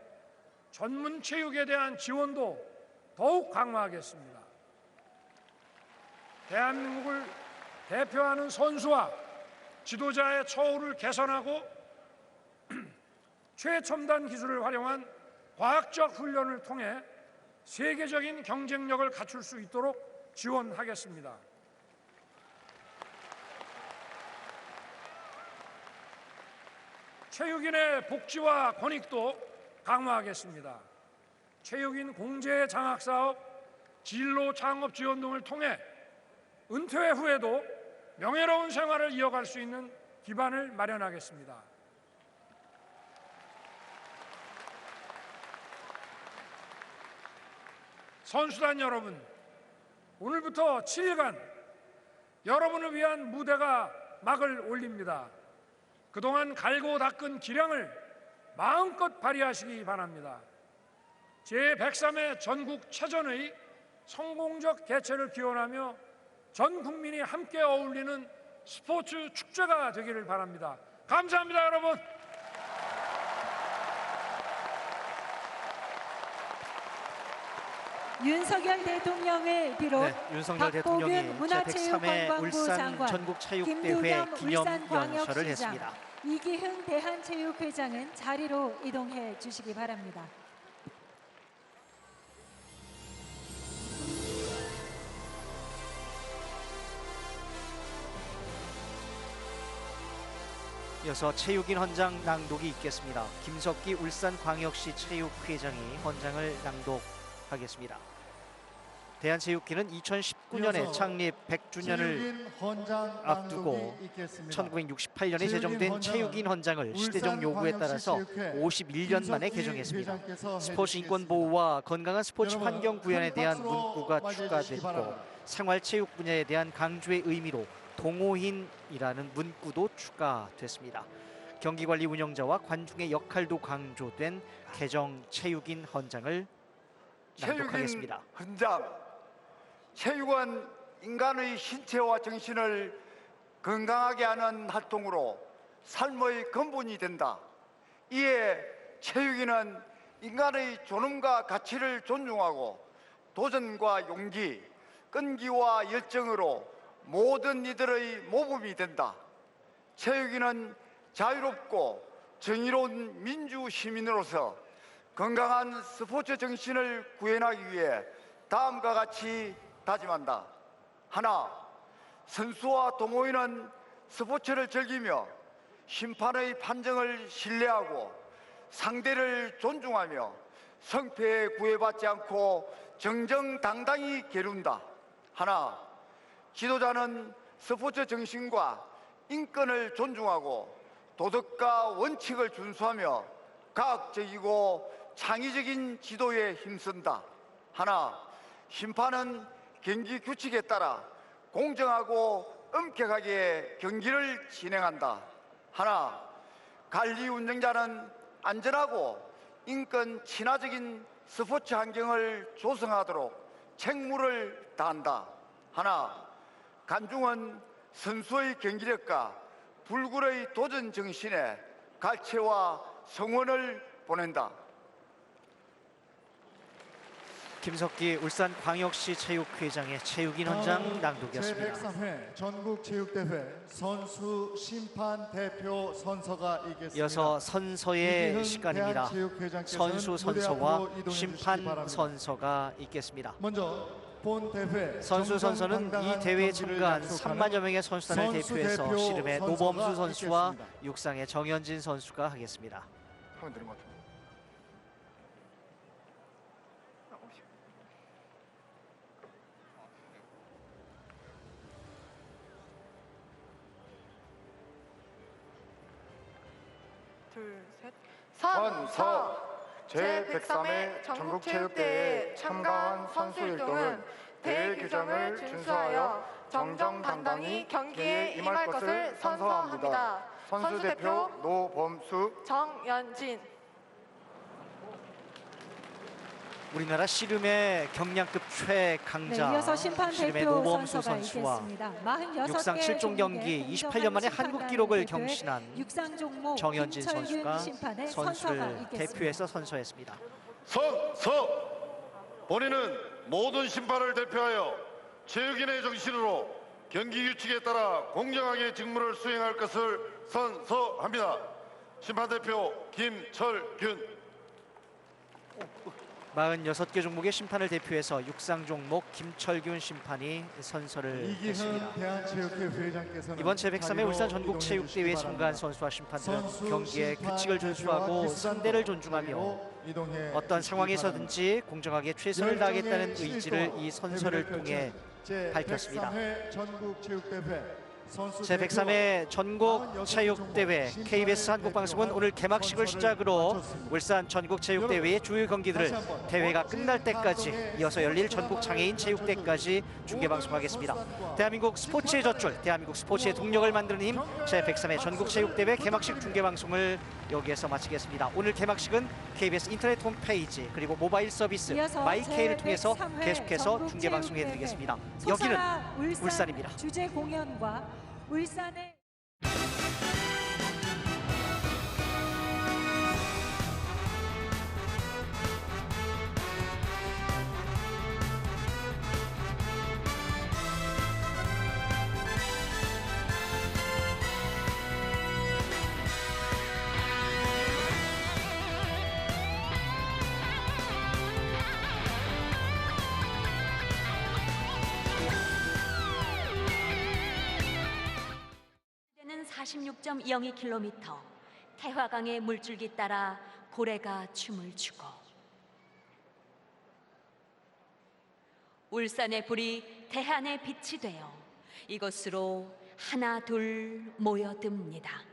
전문 체육에 대한 지원도 더욱 강화하겠습니다. 대한민국을 대표하는 선수와 지도자의 처우를 개선하고 최첨단 기술을 활용한 과학적 훈련을 통해 세계적인 경쟁력을 갖출 수 있도록 지원하겠습니다. 체육인의 복지와 권익도 강화하겠습니다. 체육인 공제 장학 사업, 진로 창업 지원 등을 통해 은퇴 후에도 명예로운 생활을 이어갈 수 있는 기반을 마련하겠습니다. 선수단 여러분, 오늘부터 7일간 여러분을 위한 무대가 막을 올립니다. 그동안 갈고 닦은 기량을 마음껏 발휘하시기 바랍니다. 제103회 전국체전의 성공적 개최를 기원하며 전 국민이 함께 어울리는 스포츠 축제가 되기를 바랍니다. 감사합니다, 여러분. 윤석열 대통령을 비롯 네, 윤석열 대통령이 박보균 제103회 울산 장관, 전국체육대회 김두겸 기념연설을 울산광역시장, 했습니다. 이기흥 대한체육회장은 자리로 이동해 주시기 바랍니다. 이어서 체육인 헌장 낭독이 있겠습니다. 김석기 울산광역시 체육회장이 헌장을 낭독하겠습니다. 대한체육회는 2019년에 창립 100주년을 앞두고 1968년에 제정된 체육인 헌장을 시대적 요구에 따라서 51년 만에 개정했습니다. 스포츠 인권 보호와 건강한 스포츠 환경 구현에 대한 문구가 추가됐고 생활체육 분야에 대한 강조의 의미로 동호인이라는 문구도 추가됐습니다. 경기관리 운영자와 관중의 역할도 강조된 개정 체육인 헌장을 낭독하겠습니다. 헌장. 체육은 인간의 신체와 정신을 건강하게 하는 활동으로 삶의 근본이 된다. 이에 체육인은 인간의 존엄과 가치를 존중하고 도전과 용기, 끈기와 열정으로 모든 이들의 모범이 된다. 체육인은 자유롭고 정의로운 민주 시민으로서 건강한 스포츠 정신을 구현하기 위해 다음과 같이 다짐한다. 하나, 선수와 동호인은 스포츠를 즐기며 심판의 판정을 신뢰하고 상대를 존중하며 성패에 구애받지 않고 정정당당히 겨룬다. 하나, 지도자는 스포츠 정신과 인권을 존중하고 도덕과 원칙을 준수하며 과학적이고 창의적인 지도에 힘쓴다. 하나, 심판은 경기 규칙에 따라 공정하고 엄격하게 경기를 진행한다. 하나, 관리 운영자는 안전하고 인권 친화적인 스포츠 환경을 조성하도록 책무를 다한다. 하나, 관중은 선수의 경기력과 불굴의 도전 정신에 갈채와 성원을 보낸다. 김석기 울산광역시 체육회장의 체육인 헌장 낭독이었습니다. 제103회 전국체육대회 선수 심판 대표 선서가 있겠습니다. 이어서 선서의 시간입니다. 선수 선서와 심판 선서가 있겠습니다. 먼저 본 대회 선수 선서는 이 대회에 참가한 3만여 명의 선수단을 대표해서 씨름의 노범수 선수와 육상의 정현진 선수가 하겠습니다. 하면 되는 것 같아요. 둘, 셋. 선서 제103회 전국체육대회에 참가한 선수 일동은 대회 규정을 준수하여 정정당당히 경기에 임할 것을 선서합니다. 선수 대표 노범수, 정연진. 우리나라 씨름의 경량급 최강자 네, 이어서 심판 씨름의 대표 노범수 선서가 선수와 있겠습니다. 46개 육상 7종 경기 종목에 28년 만에 인정하는 한국 기록을 심판단 대표의 경신한 육상 종목 정현진 김철균 선수가 심판의 선서가 선수를 있겠습니다. 대표해서 선서했습니다. 선서! 본인은 모든 심판을 대표하여 체육인의 정신으로 경기 규칙에 따라 공정하게 직무를 수행할 것을 선서합니다. 심판대표 김철균. 46개 종목의 심판을 대표해서 육상 종목 김철균 심판이 선서를 했습니다. 이기훈 대한체육회 회장께서는 이번 제103회 울산 전국체육대회에 참가한 선수와 심판들은 경기의 규칙을 준수하고 상대를 존중하며 어떤 상황에서든지 공정하게 최선을 다하겠다는 의지를 이 선서를 통해 밝혔습니다. 제103회 전국체육대회 KBS 한국방송은 오늘 개막식을 시작으로 울산 전국체육대회의 주요 경기들을 대회가 끝날 때까지 이어서 열릴 전국장애인 체육대회까지 중계방송하겠습니다. 대한민국 스포츠의 젖줄, 대한민국 스포츠의 동력을 만드는 힘 제103회 전국체육대회 개막식 중계방송을 여기에서 마치겠습니다. 오늘 개막식은 KBS 인터넷 홈페이지 그리고 모바일 서비스 마이케이를 통해서 계속해서 중계방송해드리겠습니다. 여기는 울산입니다. 주제 공연과 울산의 는 46.02km 태화강의 물줄기 따라 고래가 춤을 추고 울산의 불이 대한의 빛이 되어 이곳으로 하나 둘 모여듭니다.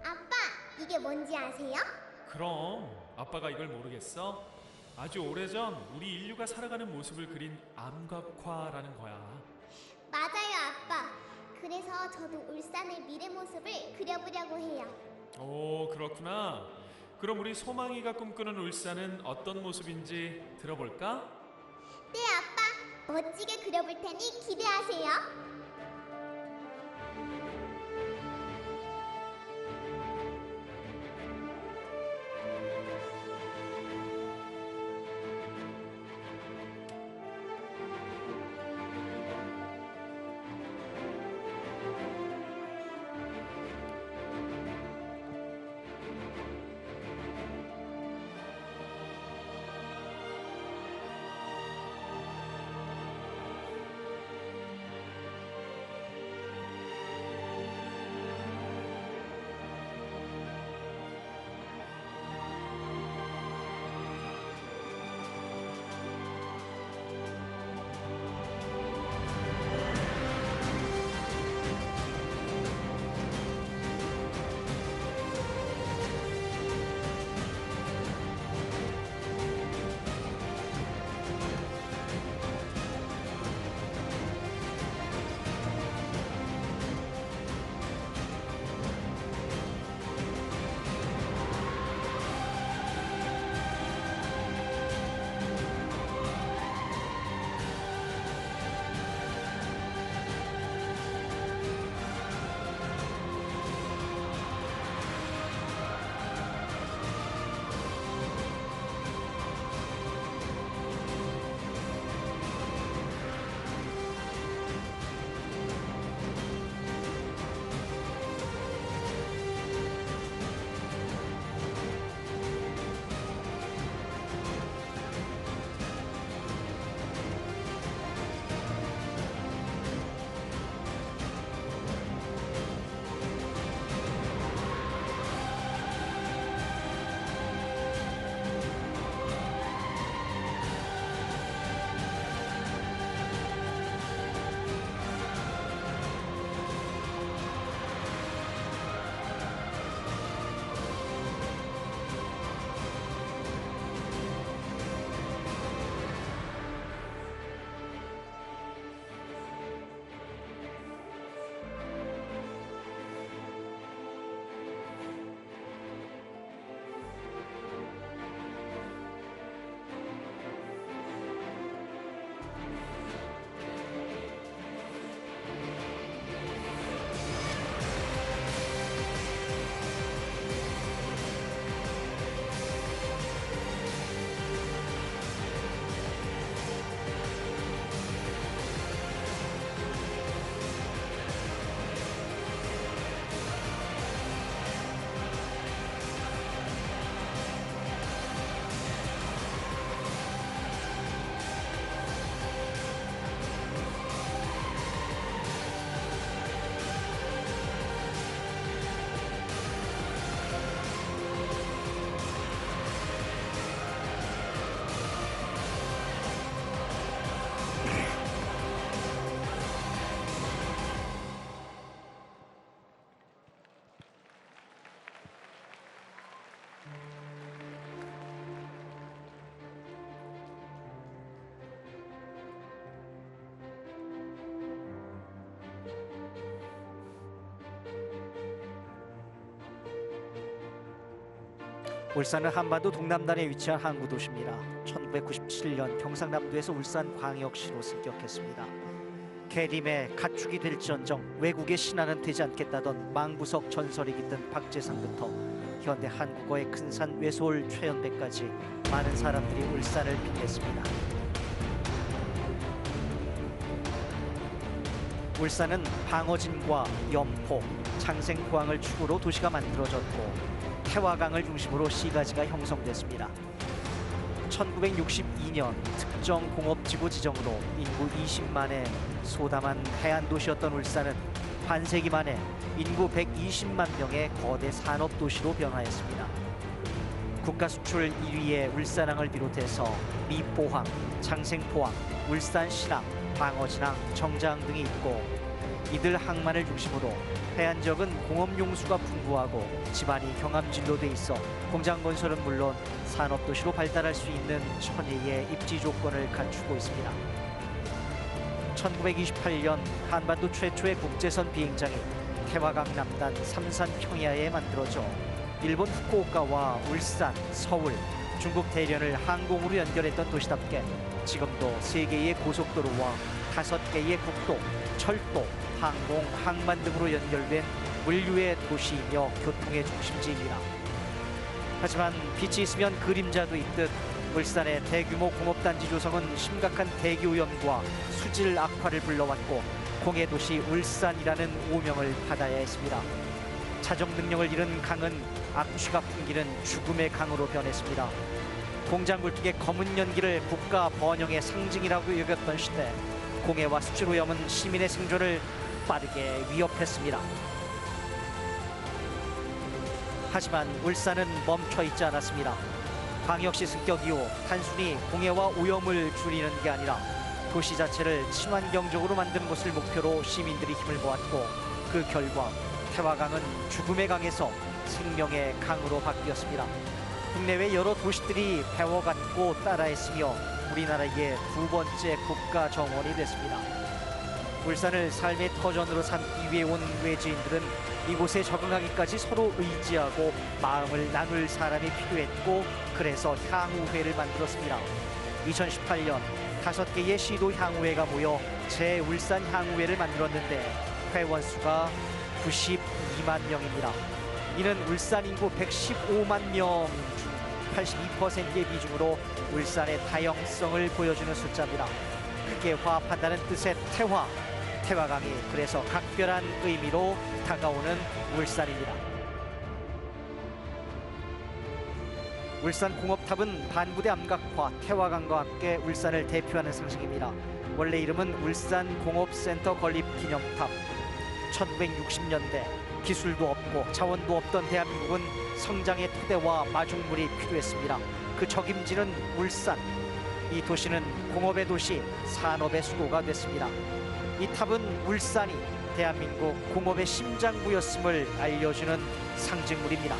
아빠, 이게 뭔지 아세요? 그럼 아빠가 이걸 모르겠어? 아주 오래전 우리 인류가 살아가는 모습을 그린 암각화라는 거야. 맞아요, 아빠. 그래서 저도 울산의 미래 모습을 그려보려고 해요. 오, 그렇구나. 그럼 우리 소망이가 꿈꾸는 울산은 어떤 모습인지 들어볼까? 네, 아빠. 멋지게 그려볼 테니 기대하세요. 울산은 한반도 동남단에 위치한 항구 도시입니다. 1997년 경상남도에서 울산광역시로 승격했습니다. 계림의 가축이 될지언정 외국의 신하는 되지 않겠다던 망부석 전설이 깃든 박재상부터 현대 한국어의 큰산 외솔 최연배까지 많은 사람들이 울산을 빛냈습니다. 울산은 방어진과 염포, 창생포항을 축으로 도시가 만들어졌고 태화강을 중심으로 시가지가 형성됐습니다. 1962년 특정 공업지구 지정으로 인구 20만의 소담한 해안 도시였던 울산은 반세기 만에 인구 120만 명의 거대 산업 도시로 변화했습니다. 국가 수출 1위의 울산항을 비롯해서 미포항, 창생포항, 울산신항, 방어진항, 정자항 등이 있고 이들 항만을 중심으로 해안 지역은 공업용수가 풍부하고 집안이 경암진로돼 있어 공장 건설은 물론 산업도시로 발달할 수 있는 천혜의 입지 조건을 갖추고 있습니다. 1928년 한반도 최초의 국제선 비행장이 태화강 남단 삼산 평야에 만들어져 일본 후쿠오카와 울산, 서울, 중국 대련을 항공으로 연결했던 도시답게 지금도 3개의 고속도로와 5개의 국도, 철도, 항공, 항만 등으로 연결된 물류의 도시이며 교통의 중심지입니다. 하지만 빛이 있으면 그림자도 있듯 울산의 대규모 공업단지 조성은 심각한 대기오염과 수질 악화를 불러왔고 공해도시 울산이라는 오명을 받아야 했습니다. 차정 능력을 잃은 강은 악취가 풍기는 죽음의 강으로 변했습니다. 공장 굴뚝의 검은 연기를 국가 번영의 상징이라고 여겼던 시대, 공해와 수질 오염은 시민의 생존을 빠르게 위협했습니다. 하지만 울산은 멈춰 있지 않았습니다. 광역시 승격 이후 단순히 공해와 오염을 줄이는 게 아니라 도시 자체를 친환경적으로 만드는 것을 목표로 시민들이 힘을 모았고 그 결과 태화강은 죽음의 강에서 생명의 강으로 바뀌었습니다. 국내외 여러 도시들이 배워갔고 따라했으며 우리나라의 두 번째 국가 정원이 됐습니다. 울산을 삶의 터전으로 삼기 위해 온 외지인들은 이곳에 적응하기까지 서로 의지하고 마음을 나눌 사람이 필요했고 그래서 향후회를 만들었습니다. 2018년 5개의 시도 향후회가 모여 제울산 향후회를 만들었는데 회원 수가 92만 명입니다. 이는 울산 인구 115만 명 중 82%의 비중으로 울산의 다양성을 보여주는 숫자입니다. 크게 화합한다는 뜻의 태화강이 그래서 각별한 의미로 다가오는 울산입니다. 울산 공업탑은 반부대 암각화, 태화강과 함께 울산을 대표하는 상징입니다. 원래 이름은 울산공업센터 건립기념탑. 1960년대 기술도 없고 자원도 없던 대한민국은 성장의 토대와 마중물이 필요했습니다. 그 적임지는 울산. 이 도시는 공업의 도시, 산업의 수도가 됐습니다. 이 탑은 울산이 대한민국 공업의 심장부였음을 알려주는 상징물입니다.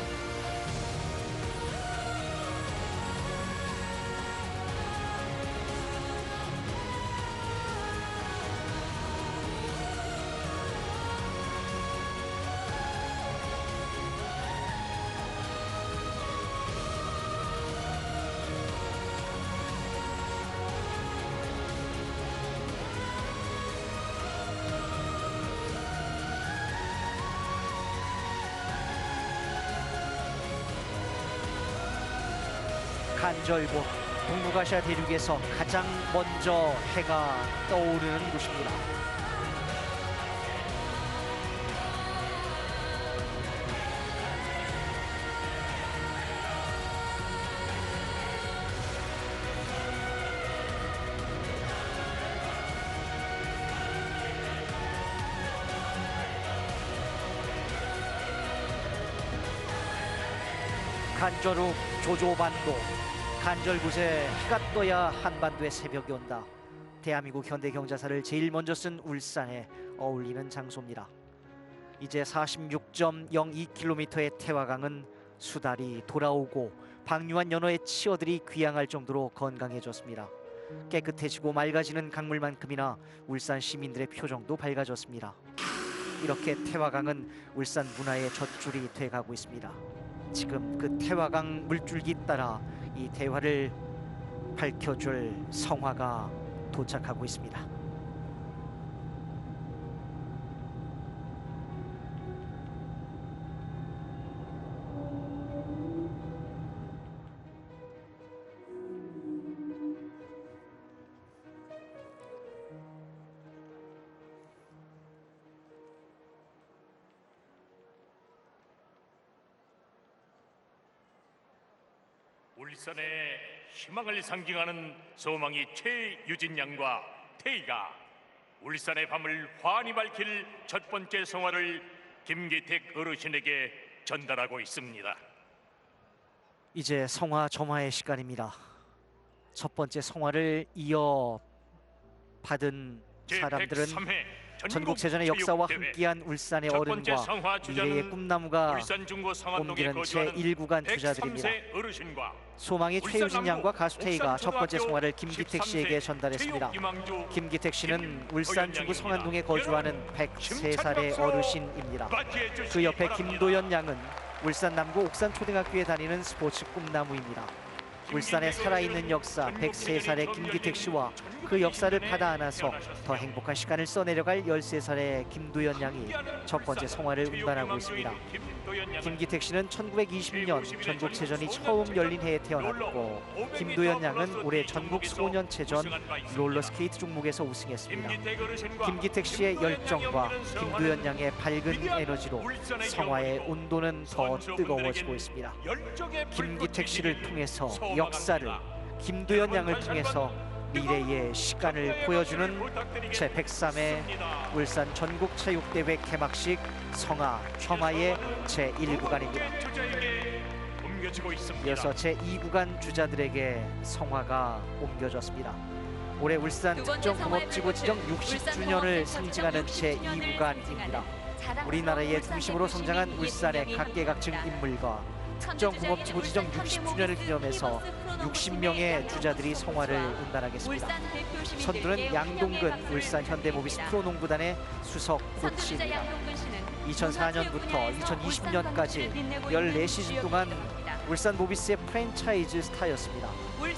간절곶, 동북아시아 대륙에서 가장 먼저 해가 떠오르는 곳입니다. 간절욱 조조반도, 간절곶에 해가 떠야 한반도의 새벽이 온다. 대한민국 현대 경자사를 제일 먼저 쓴 울산에 어울리는 장소입니다. 이제 46.02km의 태화강은 수달이 돌아오고 방류한 연어의 치어들이 귀향할 정도로 건강해졌습니다. 깨끗해지고 맑아지는 강물만큼이나 울산 시민들의 표정도 밝아졌습니다. 이렇게 태화강은 울산 문화의 젖줄이 돼가고 있습니다. 지금 그 태화강 물줄기 따라 이 대화를 밝혀줄 성화가 도착하고 있습니다. 울산의 희망을 상징하는 소망이 최유진 양과 태희가 울산의 밤을 환히 밝힐 첫 번째 성화를 김기택 어르신에게 전달하고 있습니다. 이제 성화 점화의 시간입니다. 첫 번째 성화를 이어 받은 사람들은 전국체전의 역사와 함께한 울산의 어른과 미래의 꿈나무가 옮기는 제1구간 주자들입니다. 소망이 최유진 양과 가수 태희가 첫 번째 성화를 김기택 씨에게 전달했습니다. 김기택 씨는 울산 중구 성안동에 거주하는 103살의 어르신입니다. 그 옆에 김도연 양은 울산 남구 옥산초등학교에 다니는 스포츠 꿈나무입니다. 울산의 살아있는 역사 103살의 김기택 씨와 그 역사를 받아 안아서 더 행복한 시간을 써내려갈 13살의 김도연 양이 첫 번째 성화를 운반하고 있습니다. 김기택 씨는 1920년 전국체전이 처음 열린 해에 태어났고 김도연 양은 올해 전국 소년체전 롤러스케이트 종목에서 우승했습니다. 김기택 씨의 열정과 김도연 양의 밝은 에너지로 성화의 온도는 더 뜨거워지고 있습니다. 김기택 씨를 통해서 역사를, 김도연 양을 통해서 미래의 시간을 보여주는 제103회 울산 전국체육대회 개막식 성화 점화의 제1구간입니다. 이어서 제2구간 주자들에게 성화가 옮겨졌습니다. 올해 울산 특정공업지구 지정 60주년을 상징하는 제2구간입니다. 우리나라의 중심으로 성장한 울산의 각계각층 인물과 특정공업지구 지정 60주년을 기념해서 60명의 주자들이 성화를 운반하겠습니다. 선두는 양동근 울산 현대모비스 프로농구단의 수석 코치입니다. 2004년부터 2020년까지 14시즌 동안 울산 모비스의 프랜차이즈 스타였습니다.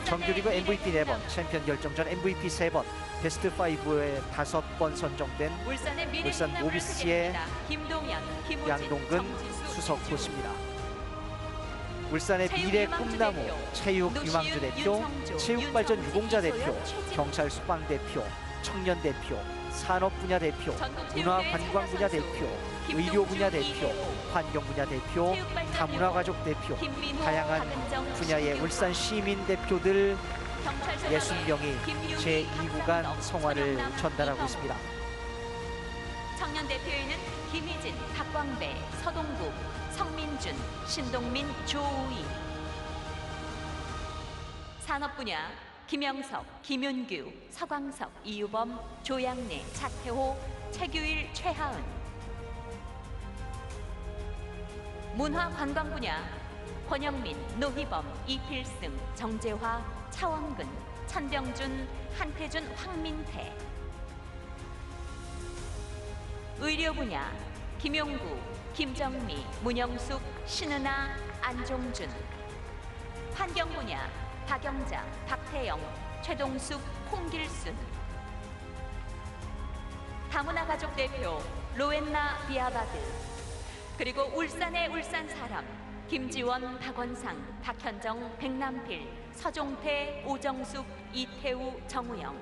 정규리그 MVP 4번, 챔피언 결정전 MVP 3번, 베스트 5에 5번 선정된 울산 모비스의 양동근 수석 코치입니다. 울산의 미래 꿈나무, 체육유망주 대표, 체육발전 유공자 대표, 경찰 수방 대표, 청년 대표, 산업 분야 대표, 문화관광 분야 대표, 의료 분야 대표, 환경 분야 대표, 다문화가족 대표, 다양한 분야의 울산 시민 대표들 60명이 제2구간 성화를 전달하고 있습니다. 청년 대표에는 김희진, 박광배, 서동국, 성민준, 신동민, 조우희. 산업 분야 김영석, 김윤규, 서광석, 이유범, 조양래, 차태호, 최규일, 최하은. 문화관광 분야 권영민, 노희범, 이필승, 정재화, 차원근, 천병준, 한태준, 황민태. 의료 분야 김용구, 김정미, 문영숙, 신은아, 안종준. 환경 분야 박영자, 박태영, 최동숙, 홍길순. 다문화 가족 대표 로엔나 비아바드. 그리고 울산의 울산 사람 김지원, 박원상, 박현정, 백남필, 서종태, 오정숙, 이태우, 정우영.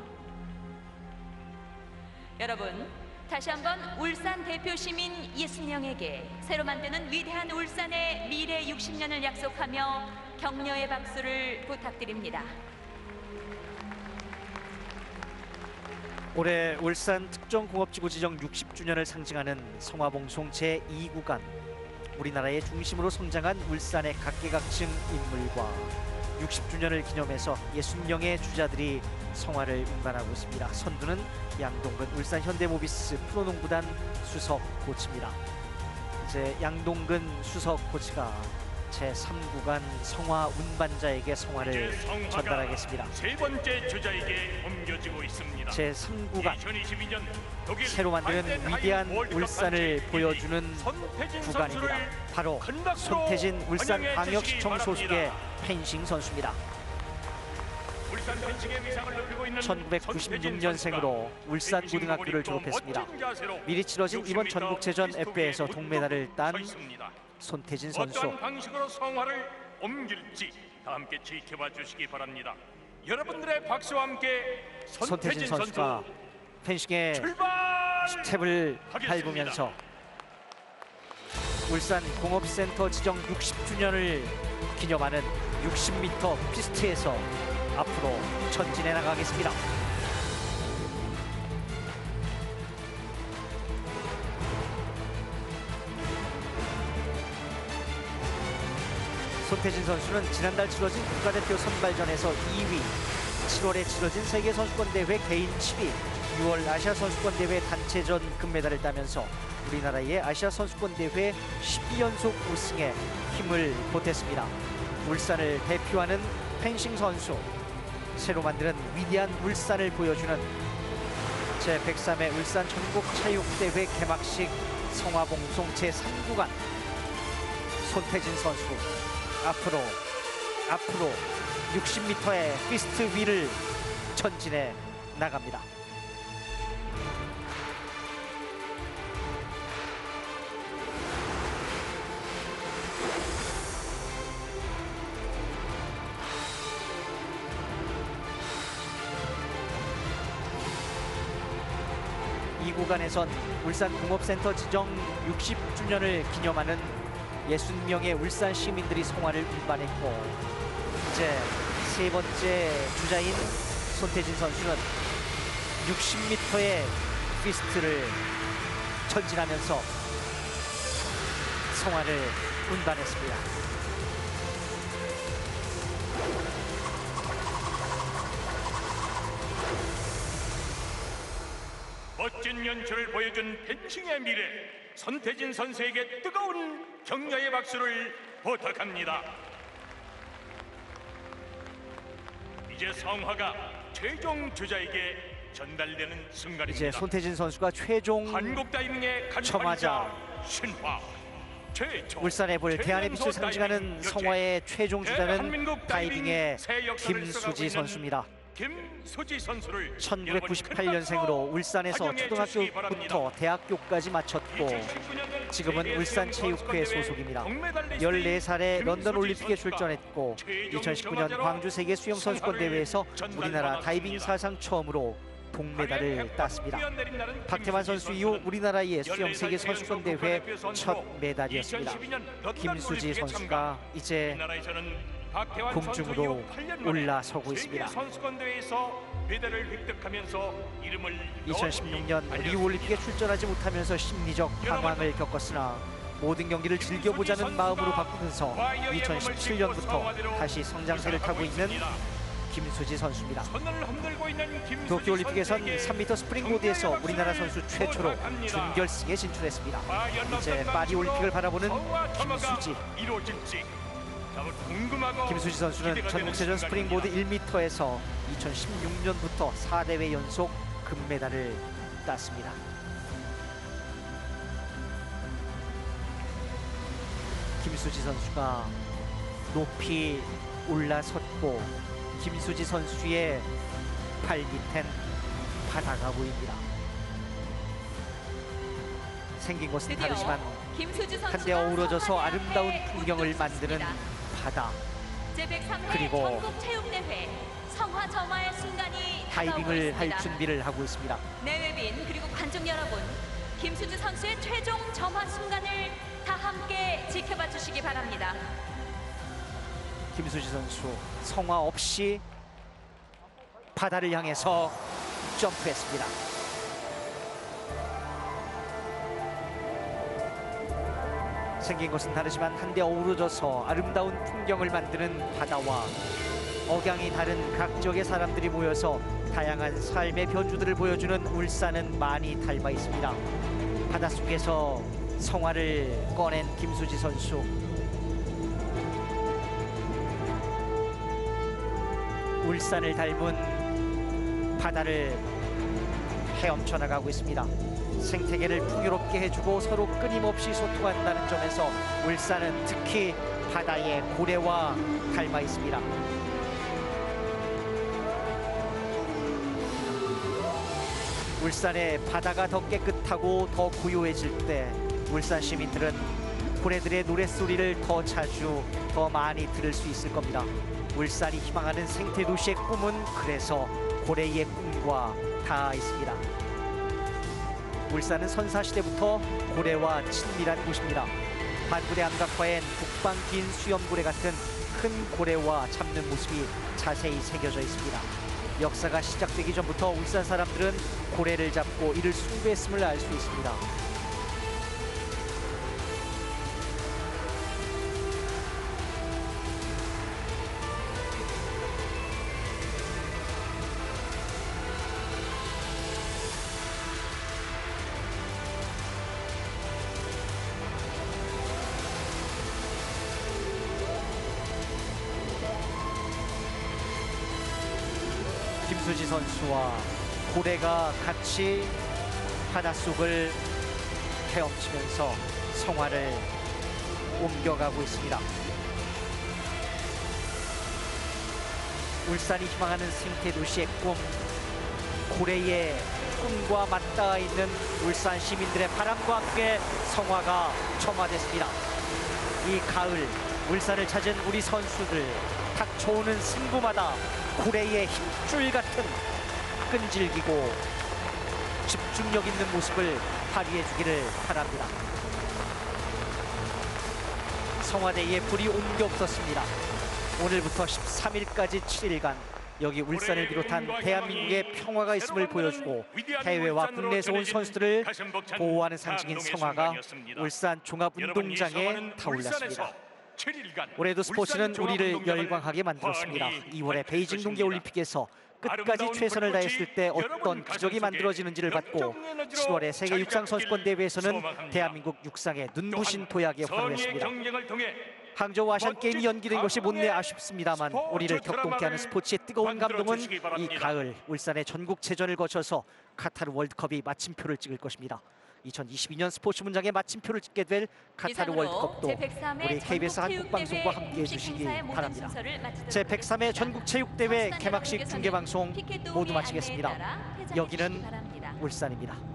여러분, 다시 한번 울산 대표 시민 60명에게 새로 만드는 위대한 울산의 미래 60년을 약속하며 격려의 박수를 부탁드립니다. 올해 울산 특정공업지구 지정 60주년을 상징하는 성화봉송 제2구간, 우리나라의 중심으로 성장한 울산의 각계각층 인물과 60주년을 기념해서 60명의 주자들이 성화를 운반하고 있습니다. 선두는 양동근 울산 현대모비스 프로농구단 수석 코치입니다. 이제 양동근 수석 코치가 제3구간 성화 운반자에게 성화를 전달하겠습니다. 세 번째 주자에게 옮겨지고 있습니다. 제3구간 2022년 독일 새로 만드는 위대한 울산을 보여주는 구간입니다. 바로 손태진 울산광역시청 소속의 펜싱 선수입니다. 1996년생으로 울산고등학교를 졸업했습니다. 미리 치러진 이번 전국체전 F에서 동메달을 딴 손태진 선수. 어떤 방식으로 성화를 옮길지 다 함께 지켜봐 주시기 바랍니다. 여러분들의 박수와 함께 손태진 선수가 펜싱의 스텝을 밟으면서 울산 공업센터 지정 60주년을 기념하는 60m 피스트에서 앞으로 전진해 나가겠습니다. 손태진 선수는 지난달 치러진 국가대표 선발전에서 2위, 7월에 치러진 세계선수권대회 개인 7위, 6월 아시아선수권대회 단체전 금메달을 따면서 우리나라의 아시아선수권대회 12연속 우승에 힘을 보탰습니다. 울산을 대표하는 펜싱 선수, 새로 만드는 위대한 울산을 보여주는 제103회 울산 전국체육대회 개막식 성화봉송 제3구간 손태진 선수 앞으로 60m의 피스트 위를 전진해 나갑니다. 이 구간에선 울산공업센터 지정 60주년을 기념하는 60명의 울산 시민들이 성화를 운반했고, 이제 세 번째 주자인 손태진 선수는 60m의 피스트를 전진하면서 성화를 운반했습니다. 멋진 연출을 보여준 펜싱의 미래, 손태진 선수에게 뜨거운 격려의 박수를 부탁합니다. 이제 성화가 최종 주자에게 전달되는 순간입니다. 이제 손태진 선수가 최종 한국 다이빙의 첨화자 신화 울산의 볼 대한의 빛을 상징하는 성화의 최종 주자는 다이빙의 김수지 선수입니다. 김수지 선수를 1998년생으로 울산에서 초등학교부터 대학교까지 마쳤고 지금은 울산체육회 소속입니다. 14살에 런던 올림픽에 출전했고 2019년 광주 세계 수영 선수권 대회에서 우리나라 다이빙 사상 처음으로 동메달을 땄습니다. 박태환 선수 이후 우리나라의 수영 세계 선수권 대회 첫 메달이었습니다. 김수지 선수가 이제 공중으로 올라서고 있습니다. 2016년 리우올림픽에 출전하지 못하면서 심리적 방황을 겪었으나 모든 경기를 즐겨보자는 마음으로 바꾸면서 2017년부터 다시 성장세를 타고 있는 김수지 선수입니다. 도쿄올림픽에선 3m 스프링보드에서 우리나라 선수 최초로 준결승에 진출했습니다. 이제 파리올림픽을 바라보는 김수지. 김수지 선수는 전국체전 스프링보드 1m에서 2016년부터 4대회 연속 금메달을 땄습니다. 김수지 선수가 높이 올라섰고 김수지 선수의 발 밑엔 바다가 보입니다. 생긴 것은 다르지만 한데 어우러져서 아름다운 풍경을 만드는 바다, 그리고 다이빙을 할 준비를 하고 있습니다. 내외빈 그리고 관중 여러분, 김수지 선수의 최종 점화 순간을 다 함께 지켜봐 주시기 바랍니다. 김수지 선수 성화 없이 바다를 향해서 점프했습니다. 생긴 것은 다르지만 한데 어우러져서 아름다운 풍경을 만드는 바다와 억양이 다른 각지역의 사람들이 모여서 다양한 삶의 변주들을 보여주는 울산은 많이 닮아 있습니다. 바닷속에서 성화를 꺼낸 김수지 선수, 울산을 닮은 바다를 헤엄쳐 나가고 있습니다. 생태계를 풍요롭게 해주고 서로 끊임없이 소통한다는 점에서 울산은 특히 바다의 고래와 닮아 있습니다. 울산의 바다가 더 깨끗하고 더 고요해질 때 울산 시민들은 고래들의 노랫소리를 더 자주 더 많이 들을 수 있을 겁니다. 울산이 희망하는 생태도시의 꿈은 그래서 고래의 꿈과 닿아 있습니다. 울산은 선사시대부터 고래와 친밀한 곳입니다. 반고래 암각화엔 북방 긴 수염고래 같은 큰 고래와 잡는 모습이 자세히 새겨져 있습니다. 역사가 시작되기 전부터 울산 사람들은 고래를 잡고 이를 숭배했음을 알 수 있습니다. 김수지 선수와 고래가 같이 바닷속을 헤엄치면서 성화를 옮겨가고 있습니다. 울산이 희망하는 생태도시의 꿈, 고래의 꿈과 맞닿아 있는 울산 시민들의 바람과 함께 성화가 점화됐습니다. 이 가을 울산을 찾은 우리 선수들, 닥쳐오는 승부마다 고래의 힘줄 같은 끈질기고 집중력 있는 모습을 발휘해 주기를 바랍니다. 성화대에 불이 옮겨 없었습니다. 오늘부터 13일까지 7일간 여기 울산을 비롯한 대한민국의 평화가 있음을 보여주고 해외와 국내에서 온 선수들을 보호하는 상징인 성화가 울산 종합운동장에 타올랐습니다. 올해도 스포츠는 우리를 열광하게 만들었습니다. 2월에 베이징 동계올림픽에서 끝까지 최선을 다했을 때 어떤 기적이 만들어지는지를 봤고 7월에 세계 육상 선수권 대회에서는 대한민국 육상의 눈부신 도약에 환호했습니다. 항저우 아시안게임이 연기된 것이 못내 아쉽습니다만 우리를 격동케 하는 스포츠의 뜨거운 감동은 이 가을 울산의 전국체전을 거쳐서 카타르 월드컵이 마침표를 찍을 것입니다. 2022년 스포츠 문장에 마침표를 찍게 될 카타르 월드컵도 우리 KBS 한국방송과 함께해 주시기 바랍니다. 제103회 전국체육대회 개막식 중계방송 모두 마치겠습니다. 여기는 울산입니다.